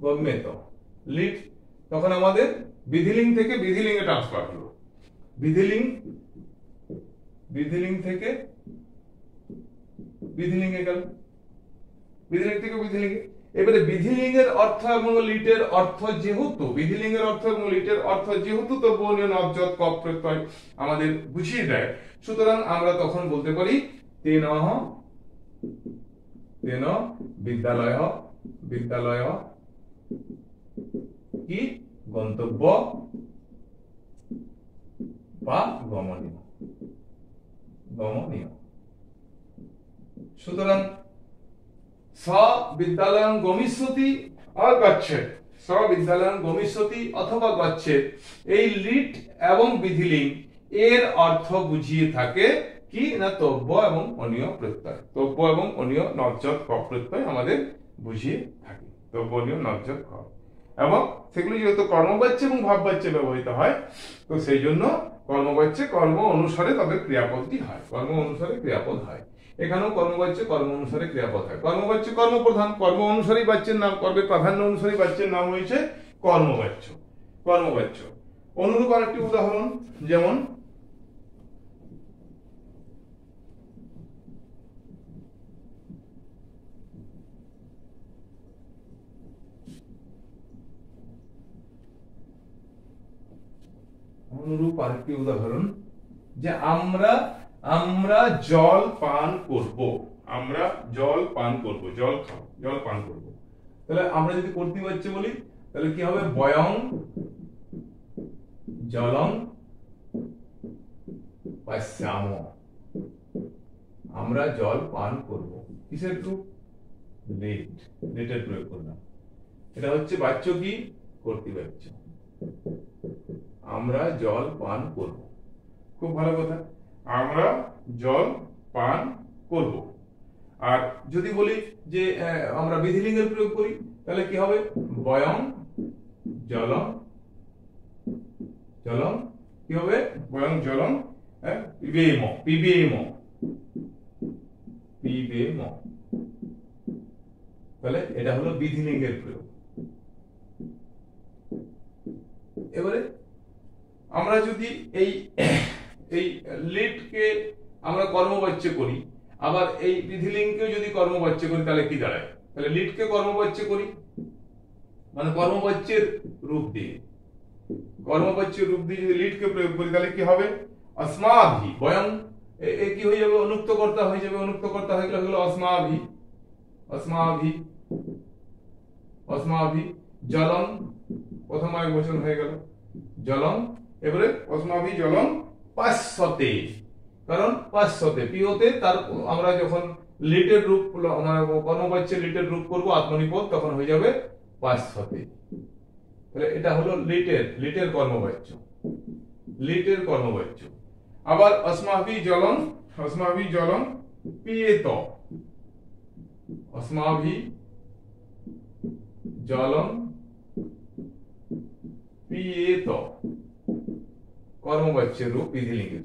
গম্যেত, লিট, তখন আমাদের বিধিলিঙ্গ থেকে বিধিলিঙ্গে ট্রান্সফার হলো, বিধিলিঙ্গ থেকে বিধিলিঙ্গে গেল, বিধিলিঙ্গ থেকে বিধিলিঙ্গে। এবারে বিধিলিঙ্গের অর্থ এবং লিটের অর্থ যেহেতু, বিধিলিঙ্গের অর্থ এবং লিটের অর্থ যেহেতু তব্যনীয় নবজত ক প্রত্যয় আমাদের বুঝিয়ে দেয়, সুতরাং আমরা তখন বলতে পারি তেন বিদ্যালয় কি গন্তব্য বা গমনীয়। সুতরাং স বিদ্যালয়ং গমিষ্যতি আর গচ্ছেৎ, স বিদ্যালয়ং গমিষ্যতি অথবা গচ্ছেৎ, এই লিট এবং বিধিলিঙ্গ এর অর্থ বুঝিয়ে থাকে কি না, তব্য এবং অনিয় প্রত্যয়, তব্য এবং অনিয় নবজত ক প্রত্যয় আমাদের বুঝিয়ে থাকে, তব্য অনিয় নবজত ক, এবং সেগুলি যেহেতু কর্মবাচ্য এবং ভাববাচ্যে ব্যবহৃত হয়, তো সেই জন্য কর্মবাচ্যে কর্ম অনুসারে তাদের ক্রিয়াপদটি হয়, কর্ম অনুসারে ক্রিয়াপদ হয়। এখানেও কর্মবাচ্য কর্ম অনুসারে ক্রিয়াপদ হয়, কর্মবাচ্য কর্মপ্রধান, কর্ম অনুসারী বাচ্যের নাম, কর্মের প্রাধান্য অনুসারী বাচ্যের নাম হয়েছে কর্মবাচ্য। অনুরূপ আরেকটি উদাহরণ, যেমন যে আমরা জল পান করব, জল পান করব, তাহলে আমরা যদি কর্তৃবাচ্য বলি তাহলে কি হবে, বয়ং জলং পাস্যাম, আমরা জল পান করব, কিসের রূপ, লেটের প্রয়োগ করলাম, এটা হচ্ছে বাচ্য কি, কর্তৃবাচ্য, আমরা জল পান করব, খুব ভালো কথা, আমরা জল পান করব। আর যদি বলি যে আমরা বিধিলিঙ্গের প্রয়োগ করি তাহলে কি হবে, বয়ং জলং জলম কি হবে বয়ং জলম পিবেম পিবেম পিবেম। তাহলে এটা হলো বিধিলিঙ্গের প্রয়োগ। এবারে আমরা যদি এই এই লিটকে আমরা কর্মবাচ্য করি, আবার এই বিধিলিঙ্গকে যদি কর্মবাচ্য করি তাহলে কি দাঁড়ায়? তাহলে লিটকে কর্মবাচ্য করি মানে কর্মবাচ্যের রূপ দিয়ে, কর্মবাচ্যের রূপ দিয়ে যদি লিটকে প্রয়োগ করি তাহলে কি হবে? अस्माभि বয়ং এ কি হয়ে যাবে? অনুক্ত কর্তা হয়ে যাবে। অনুক্ত কর্তা হয়ে গেল अस्माभि अस्माभि अस्माभि জলম প্রথম একবচন হয়ে গেল জলম। এবারে अस्माभि জলম পাশ্যতে, কারণ পাশ্যতে পিওতে তার আমরা যখন লিটের রূপ মানে কর্মবাচ্যের লিটের রূপ করব আত্মনিপদ তখন হয়ে যাবে পাশ্যতে। তাহলে এটা হলো লিটের কর্মবাচ্য, লিটের কর্মবাচ্য। আবার अस्माभि জলম পিয়েত, अस्माभि জলম পিয়েত কর্মবাচ্যের রূপ বিধিলিঙ্গের,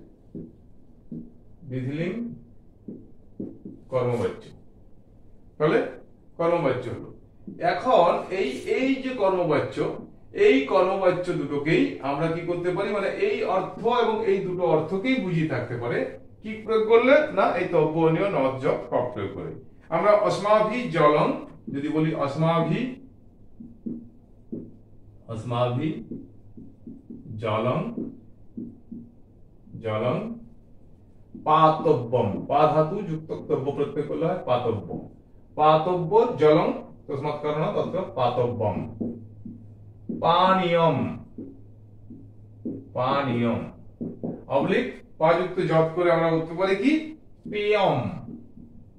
বিধিলিঙ্গ কর্মবাচ্য। তাহলে কর্মবাচ্য হলো। এখন এই যে কর্মবাচ্য, এই কর্মবাচ্য দুটোকেই আমরা কি করতে পারি মানে এই অর্থ এবং এই দুটো অর্থকেই বুঝিয়ে থাকতে পারে কি প্রয়োগ করলে না এই তব্বনীয় নজ প্রয়োগ করে। আমরা अस्माभि জলম যদি বলি अस्माभि জলম জলম পাতব্যম, পা ধাতু যুক্ত তব্য প্রত্যয় করলে হয় পাতব্য, পাতব্য জলম তস্মাৎ কারণ তত্র পাতব্যম। পানীয়ম পানীয়ম অবলিক পা যুক্ত যৎ করে আমরা বলতে পারি কি পেয়ম,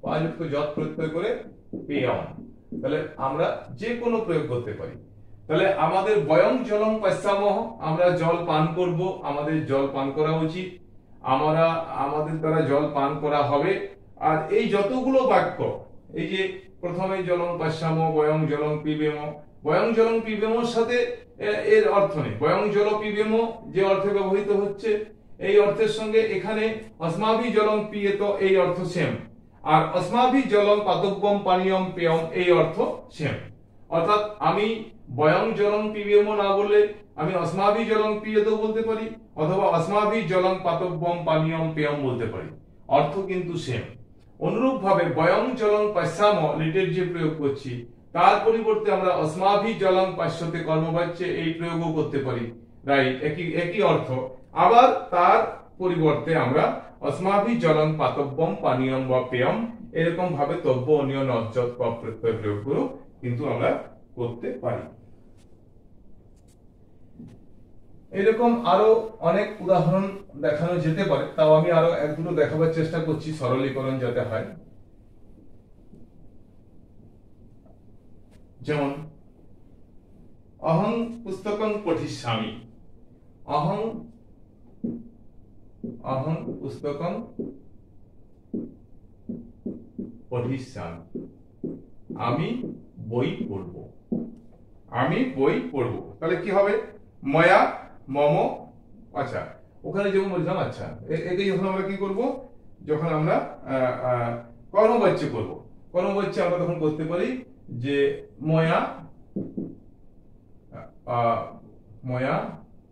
পা যুক্ত যৎ প্রত্যয় করে পেয়ম। তাহলে আমরা যে কোনো প্রয়োগ করতে পারি। তাহলে আমাদের বয়ং জলম পাস্যামহ, আমরা জল পান করব, আমাদের জল পান করা উচিত, আমাদের দ্বারা জল পান করা হবে। আর এই যতগুলো বাক্য, এই যে প্রথমে জলম পাস্যাম বয়ং জলম পিবেম, বয়ং জলম পিবেমর সাথে এর অর্থ নেই। বয়ং জল পিবেম যে অর্থে ব্যবহৃত হচ্ছে এই অর্থের সঙ্গে এখানে अस्माभि জলম পিয়েত এই অর্থ সেম, আর अस्माभि জলম পাতব্যম পানীয়ম পেয়ম এই অর্থ সেম। অর্থাৎ আমি বয়ং জলম পিবেম না বললে আমি अस्माभि জলম পিয়েত বলতে পারি, অথবা अस्माभि জলম পাতব্যম পানীয়ম পেয়ম বলতে পারি, অর্থ কিন্তু সেম। অনুরূপ ভাবে বয়ং জলম পাস্যাম লিটের যে প্রয়োগ করছি তার পরিবর্তে আমরা अस्माभि জলম পাশ্যতে কর্মবাচ্যে এই প্রয়োগও করতে পারি, রাইট, একই অর্থ। আবার তার পরিবর্তে আমরা अस्माभि জলম পাতব্যম পানীয়ম বা পেয়ম এরকম ভাবে তব্য অনিয় নজ্জত প্রত্যয় প্রয়োগ করে কিন্তু আমরা করতে পারি। এরকম আরো অনেক উদাহরণ দেখানো যেতে পারে, তাও আমি আরো এক দুটো দেখাবার চেষ্টা করছি সরলীকরণ যাতে হয়। যেমন অহং পুস্তকং পঠিষ্যামি, অহং পুস্তকং পঠিষ্যামি, আমি বই পড়ব, আমি বই পড়ব। তাহলে কি হবে? ময়া মম, আচ্ছা ওখানে যেমন বলছিলাম, আচ্ছা একে যখন আমরা কি করব, যখন আমরা কর্মবাচ্য করব, কর্মবাচ্য আমরা তখন করতে পারি যে ময়া ময়া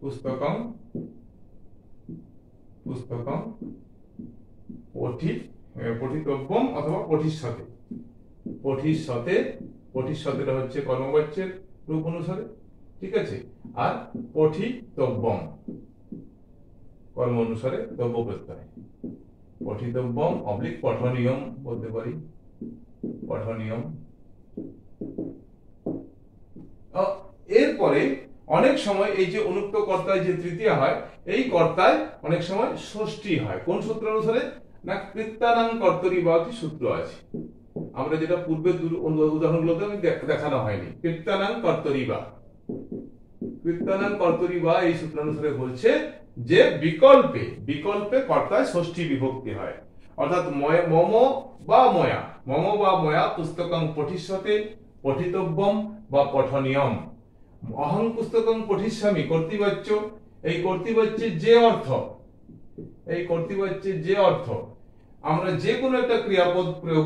পুস্তকং পঠিতব্যম অথবা পঠিষ্যতে, পঠিষ্যতেটা হচ্ছে কর্মবাচ্যের রূপ অনুসারে, ঠিক আছে। আর পঠিতব্যম কর্ম অনুসারে তব্য প্রত্যয়, পঠিতব্যম অবলিক পঠনীয়ম বলতে পারি, পঠনীয়ম। এরপরে অনেক সময় এই যে অনুক্ত কর্তায় যে তৃতীয়া হয় এই কর্তায় অনেক সময় ষষ্ঠী হয়। কোন সূত্র অনুসারে? না কৃত্যানাং কর্তরি বা একটি সূত্র আছে, আমরা যেটা পূর্বের উদাহরণগুলোতে দেখানো হয়নি। কৃত্যানাং কর্তরি বা, কৃত্যানাং কর্তরি বা এই সূত্র অনুসারে বলছে যে বিকল্পে কর্তায় ষষ্ঠী বিভক্তি হয়। অর্থাৎ মম বা ময়া পুস্তকং পঠিষ্যতে পঠিতব্যম বা পঠনীয়ম। অহং পুস্তকং পঠিষ্যামি কর্তৃবাচ্য, এই কর্তৃবাচ্যের যে অর্থ, এই কর্তৃবাচ্যের যে অর্থ, আমরা যে কোনো একটা ক্রিয়াপদ প্রয়োগ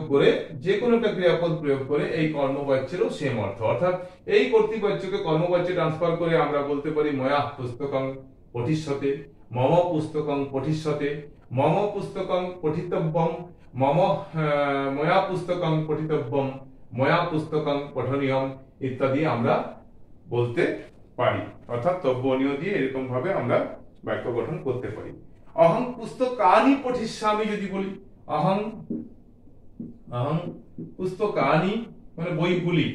করে এই কর্মবাচ্যেরও সেম অর্থ, অর্থাৎ এই কর্তৃবাচ্যকে কর্মবাচ্যে ট্রান্সফার করে আমরা বলতে পারি ময়া পুস্তকং পঠিষ্যতে, মম পুস্তকং পঠিষ্যতে, মম পুস্তকং পঠিতব্যম, ময়া পুস্তকং পঠিতব্যম, ময়া পুস্তকং পঠনীয়ম ইত্যাদি আমরা বলতে পারি। অর্থাৎ তব্যনীয় দিয়ে এরকম ভাবে আমরা বাক্য গঠন করতে পারি। অহং পুস্তকানি পঠিষ্যামি যদি বলি, অহং পুস্তকানি মানে বইগুলি,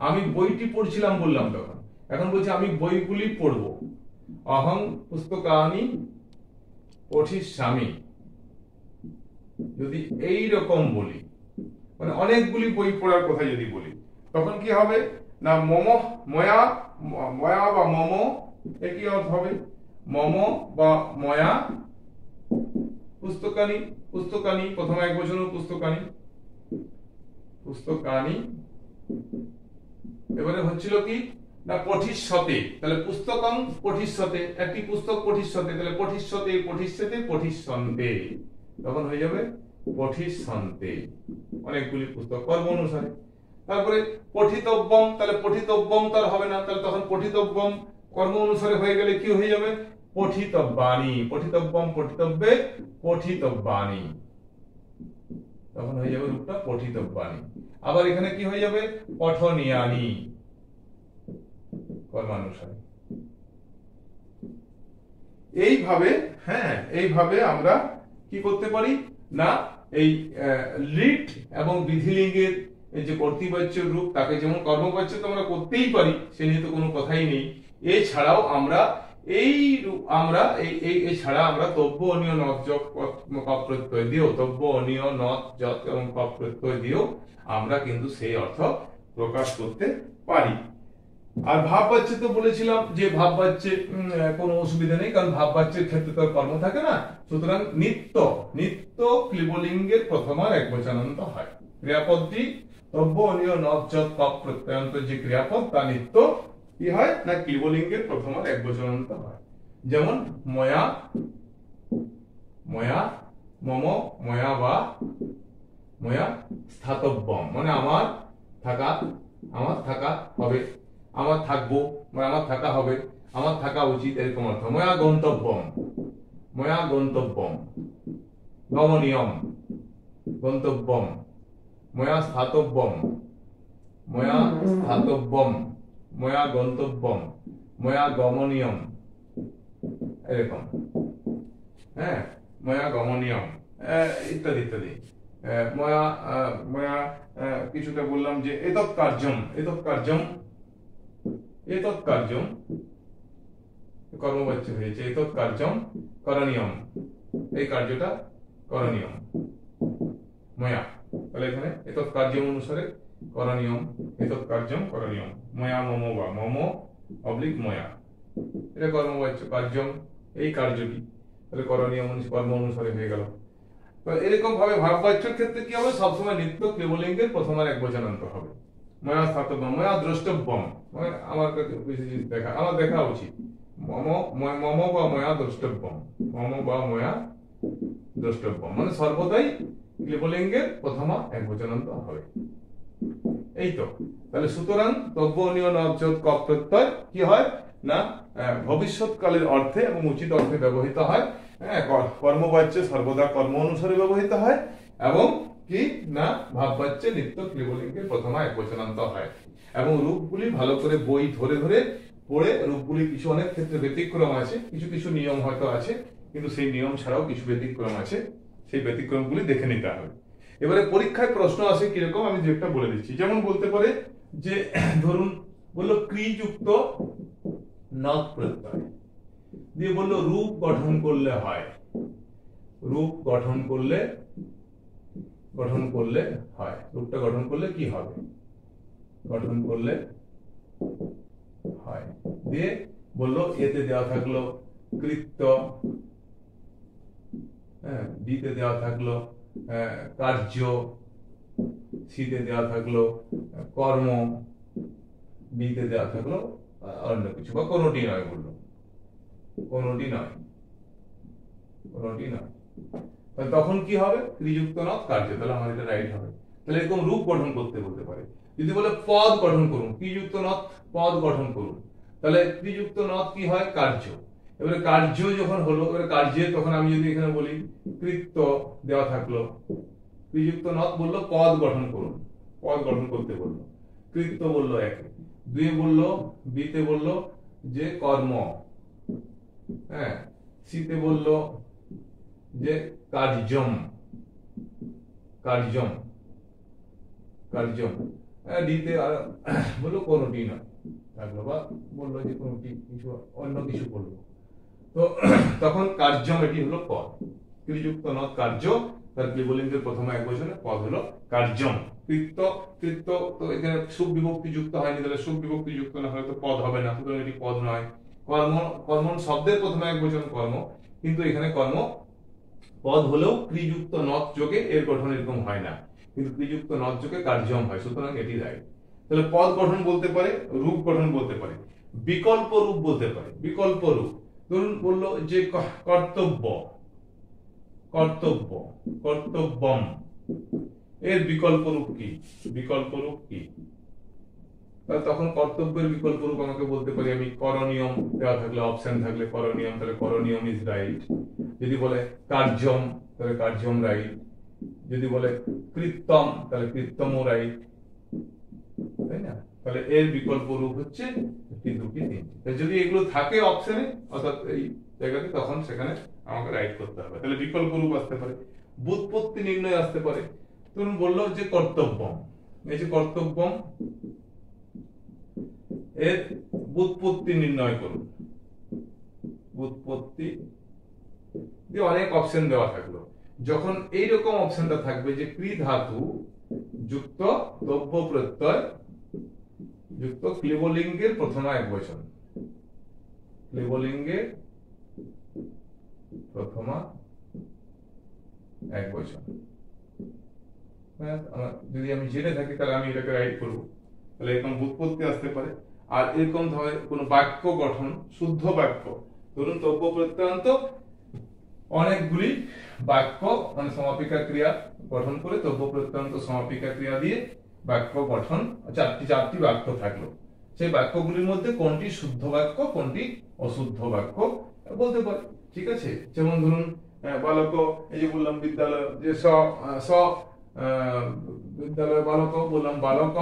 আমি বইটি পড়ছিলাম বললাম তখন, এখন বলছি আমি বইগুলি পড়ব। অহং পুস্তকানি পঠিষ্যামি যদি এই রকম বলি, মানে অনেকগুলি বই পড়ার কথা যদি বলি, তখন কি হবে না ময়া বা মম একই অর্থ হবে, মম বা ময়া পুস্তকানি, পুস্তকানি প্রথম এক বচন পুস্তকানি, এবারে হচ্ছিল কি না পঠিষ্যতে, তাহলে পুস্তকং পঠিষ্যতে, একটি পুস্তক পঠিষ্যতে, তাহলে পঠিষ্যতে পঠিষ্যতে পঠিষ্যন্তে, তখন হয়ে যাবে পঠিষ্যন্তে, অনেকগুলি পুস্তক কর্ম অনুসারে। তারপরে পঠিতব্যম, তাহলে পঠিতব্যম তার হবে না, তাহলে তখন পঠিতব্যম কর্ম অনুসারে হয়ে গেলে কি হয়ে যাবে পঠিতব্যানি, পঠিতব্যম পঠিতব্যে পঠিতব্যানি, তখন হয়ে যাবে রূপটা পঠিতব্যানি। আবার এখানে কি হয়ে যাবে পঠনীয়ানি কর্মানুসারে। এইভাবে আমরা কি করতে পারি না এই লিট এবং বিধিলিঙ্গের যে কর্তৃবাচ্য রূপ তাকে যেমন কর্মবাচ্য তো আমরা করতেই পারি, সে নিয়ে তো কোনো কথাই নেই। এছাড়াও আমরা এছাড়া আমরা তব্য অনীয় নথ যত কপ প্রত্যয় দিয়েও, তব্য অনীয় নথ যত এবং কপ প্রত্যয় দিয়েও আমরা কিন্তু সেই অর্থ প্রকাশ করতে পারি। আর ভাববাচ্যে তো বলেছিলাম যে ভাববাচ্যে কোনো অসুবিধা নেই, কারণ ভাববাচ্যের ক্ষেত্রে তো কর্ম থাকে না, সুতরাং নিত্য ক্লিবলিঙ্গের প্রথমার একবচনান্ত হয়। ক্রিয়াপদটি তব্য অনীয় নথ যত কপ প্রত্যয়ান্ত যে ক্রিয়াপদ তা নিত্য কি হয় না ক্লিবলিঙ্গের প্রথমার একবচনান্ত হয়। যেমন ময়া মম, ময়া বা ময়া স্থাতব্যম, মানে আমার থাকা হবে, আমার থাকবো মানে আমার থাকা হবে, আমার থাকা উচিত, এরকম অর্থ। ময়া গন্তব্যম, গমনীয়ম গন্তব্যম, ময়া স্থাতব্যম, ময়া গন্তব্যম, ময়া গমনীয়ম, এরকম, হ্যাঁ, ময়া গমনীয়ম ইত্যাদি ইত্যাদি। ময়া কিছুটা বললাম যে এতৎ কার্যম কর্মবাচ্য হয়েছে, এতৎ কার্যম করণীয়ম, এই কার্যটা করণীয়ম ময়া, তাহলে এখানে এতৎ কার্যম অনুসারে করণীয়ম, এতৎ কার্যম করণীয়ম, ময়া মম বা মম অবলিক ময়া, এটা কর্মবাচ্য, কার্যম এই কার্যটি, তাহলে করণীয়ম কর্ম অনুসারে হয়ে গেল। তো এরকম ভাবে ভাববাচ্যের ক্ষেত্রে কি হবে সবসময় নিত্য ক্লিবলিঙ্গের প্রথমার একবচনান্ত হবে। ময়া স্থাতব্যম, ময়া দ্রষ্টব্যম, মানে আমার কাছে আমার দেখা উচিত, মম বা ময়া দ্রষ্টব্যম, মানে সর্বদাই ক্লিবলিঙ্গের প্রথমা একবচনান্ত হবে। এই তো, তাহলে সুতরাং তব্য অনীয় নথ যত কপ প্রত্যয় কি হয় না ভবিষ্যৎকালের অর্থে এবং উচিত অর্থে ব্যবহৃত হয়। কর্মবাচ্যে সর্বদা কর্ম অনুসারে ব্যবহৃত হয়, এবং কি না ভাববাচ্যে নিত্য ক্লিবলিঙ্গের প্রথমা একবচনান্ত হয়। এবং রূপগুলি ভালো করে বই ধরে পড়ে রূপগুলি কিছু অনেক ক্ষেত্রে ব্যতিক্রম আছে, কিছু নিয়ম হয়তো আছে, কিন্তু সেই নিয়ম ছাড়াও কিছু ব্যতিক্রম আছে, সেই ব্যতিক্রমগুলি দেখে নিতে হবে। এবারে পরীক্ষায় প্রশ্ন আসে কিরকম আমি যেটা বলে দিচ্ছি। যেমন বলতে পারে যে ধরুন বললো ক্রিযুক্ত নথ প্রত্যয় দিয়ে বললো রূপ গঠন করলে হয়, রূপ গঠন করলে হয়, রূপটা গঠন করলে কি হবে, গঠন করলে হয়, দিয়ে বললো এতে দেওয়া থাকলো কৃত্য, বিতে দেওয়া থাকলো কার্য, সিতে দেওয়া থাকলো কর্ম, বিতে দেওয়া থাকলো অন্য কিছু বা কোনোটি নয় বললো। কোনটি নয়, কোনটি নয়। তখন কি হবে? ক্রিযুক্ত নৎ কার্য, তাহলে আমার এটা রাইট হবে। তাহলে এরকম রূপ গঠন করতে বলতে পারে। যদি বলে পদ গঠন করুন, ক্রিযুক্ত নৎ পদ গঠন করুন, তাহলে ক্রিযুক্ত নৎ কি হয়? কার্য। এবারে কার্য যখন হলো, এবারে কার্যে তখন আমি যদি এখানে বলি কৃত্য দেওয়া থাকলো, ক্রিযুক্ত নৎ বললো পদ গঠন করুন, পদ গঠন করতে বললো, কৃত্য বললো একে, দুয়ে বললো, বিতে বললো যে কর্ম, হ্যাঁ, সিতে বললো যে কার্যম, কার্যম, কার্যম, ডিতে বললো কোনটি নয় থাকলো, বা বললো যে কোনটি কিছু অন্য কিছু বললো। তো তখন কার্যম এটি হলো পদ। ক্রিযুক্ত নৎ কার্য, তার ক্লিবলিঙ্গের প্রথম একবচনে পদ হলো কার্যম। কৃত্য, কৃত্য তো এখানে সুখ বিভক্তি যুক্ত হয়নি, তাহলে সুখ বিভক্তি যুক্ত না হলে তো পদ হবে না, সুতরাং এটি পদ নয়। কর্ম, কর্ম শব্দের প্রথমে একবচন কর্ম, কিন্তু এখানে কর্ম পদ হলেও ক্রিযুক্ত নৎ যোগে এর গঠন এরকম হয় না, কিন্তু ক্রিযুক্ত নৎ যোগে কার্যম হয়, সুতরাং এটি রাইট। তাহলে পদ গঠন বলতে পারে, রূপ গঠন বলতে পারে, বিকল্প রূপ বলতে পারে। বিকল্প রূপ ধরুন বললো যে কর্তব্য, কর্তব্য, কর্তব্যম, এর বিকল্প রূপ কি? বিকল্প রূপ কি? তখন কর্তব্যের বিকল্প রূপ আমাকে বলতে পারি আমি করণীয়ম দেওয়া থাকলে, অপশন থাকলে করণীয়ম, তাহলে করণীয়ম ইজ রাইট। যদি বলে কার্যম, তাহলে কার্যম রাইট। যদি বলে কৃত্যম, তাহলে কৃত্যমও রাইট, তাই না? তাহলে এর বিকল্প রূপ হচ্ছে একটি, দুটি, তিনটি। যদি এগুলো থাকে অপশনে, অর্থাৎ এই জায়গাতে, তখন সেখানে আমাকে রাইট করতে হবে। তাহলে বিকল্প রূপ আসতে পারে, ব্যুৎপত্তি নির্ণয় আসতে পারে। তুমি বললো যে কর্তব্যম, এই যে কর্তব্যম, এর ব্যুৎপত্তি নির্ণয় করুন। ব্যুৎপত্তি দিয়ে অনেক অপশন দেওয়া থাকলো, যখন এইরকম অপশনটা থাকবে যে ক্রি ধাতু যুক্ত দ্রব্য প্রত্যয় যুক্ত ক্লিবলিঙ্গের প্রথমা একবচন, ক্লিবলিঙ্গের প্রথমা একবচন, যদি আমি জেনে থাকি তাহলে আমি এটাকে রাইট করবো। তাহলে এরকম ব্যুৎপত্তি আসতে পারে। আর এরকম ধরে কোন বাক্য গঠন, শুদ্ধ বাক্য, ধরুন দ্রব্য প্রত্যয়ান্ত অনেকগুলি বাক্য মানে সমাপিকা ক্রিয়া গঠন করে, দ্রব্য প্রত্যয়ান্ত সমাপিকা ক্রিয়া দিয়ে বাক্য গঠন, চারটি বাক্য থাকলো, সেই বাক্যগুলির মধ্যে কোনটি শুদ্ধ বাক্য, কোনটি অশুদ্ধ বাক্য বলতে পারে। ঠিক আছে, যেমন ধরুন বালক, এই যে বললাম বিদ্যালয়, যে স বিদ্যালয় বালক, বললাম বালকঃ,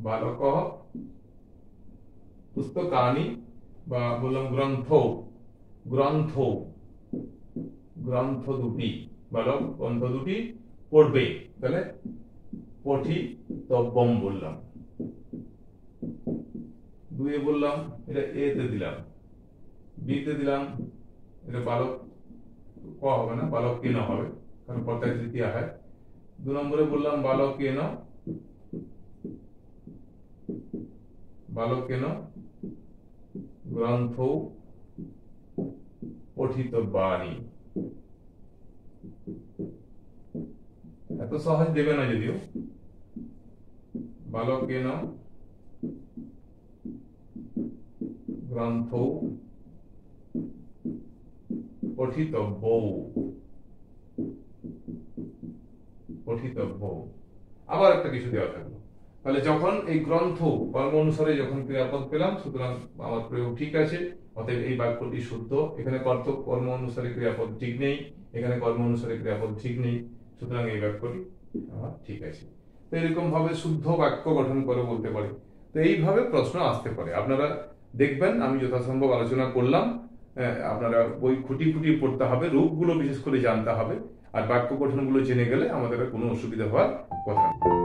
বালকঃ পুস্তকানি, বা বললাম গ্রন্থ, গ্রন্থ, গ্রন্থ দুটি, বালক গ্রন্থ দুটি পড়বে, তাহলে পঠিতব্যম বললাম। দুয়ে বললাম এটা এ তে দিলাম, বি তে দিলাম এটা বালক, ক হবে না, বালক কেন হবে, কারণ কর্তায় তৃতীয়া হয়। 2 নম্বরে বললাম বালক কেন, বালক কেন গ্রন্থ পঠিতব্যানি। এত সহজ দেবে না যদিও, বালক কেন গ্রন্থ পঠিতব্য, পঠিতব্য। আবার একটা কিছু দেওয়া থাকলো, তাহলে যখন এই গ্রন্থ কর্ম অনুসারে যখন ক্রিয়াপদ পেলাম, সুতরাং আমার প্রয়োগ ঠিক আছে, অতএব এই বাক্যটি শুদ্ধ। এখানে কর্ম অনুসারে ক্রিয়াপদ ঠিক নেই, এখানে কর্ম অনুসারে ক্রিয়াপদ ঠিক নেই, সুতরাং এই বাক্যটি আমার ঠিক আছে। তো এরকম ভাবে শুদ্ধ বাক্য গঠন করে বলতে পারি। তো এইভাবে প্রশ্ন আসতে পারে, আপনারা দেখবেন আমি যথাসম্ভব আলোচনা করলাম। আপনারা বই খুঁটি খুঁটি পড়তে হবে, রূপগুলো বিশেষ করে জানতে হবে, আর বাক্য গঠনগুলো জেনে গেলে আমাদের কোনো অসুবিধা হওয়ার কথা না।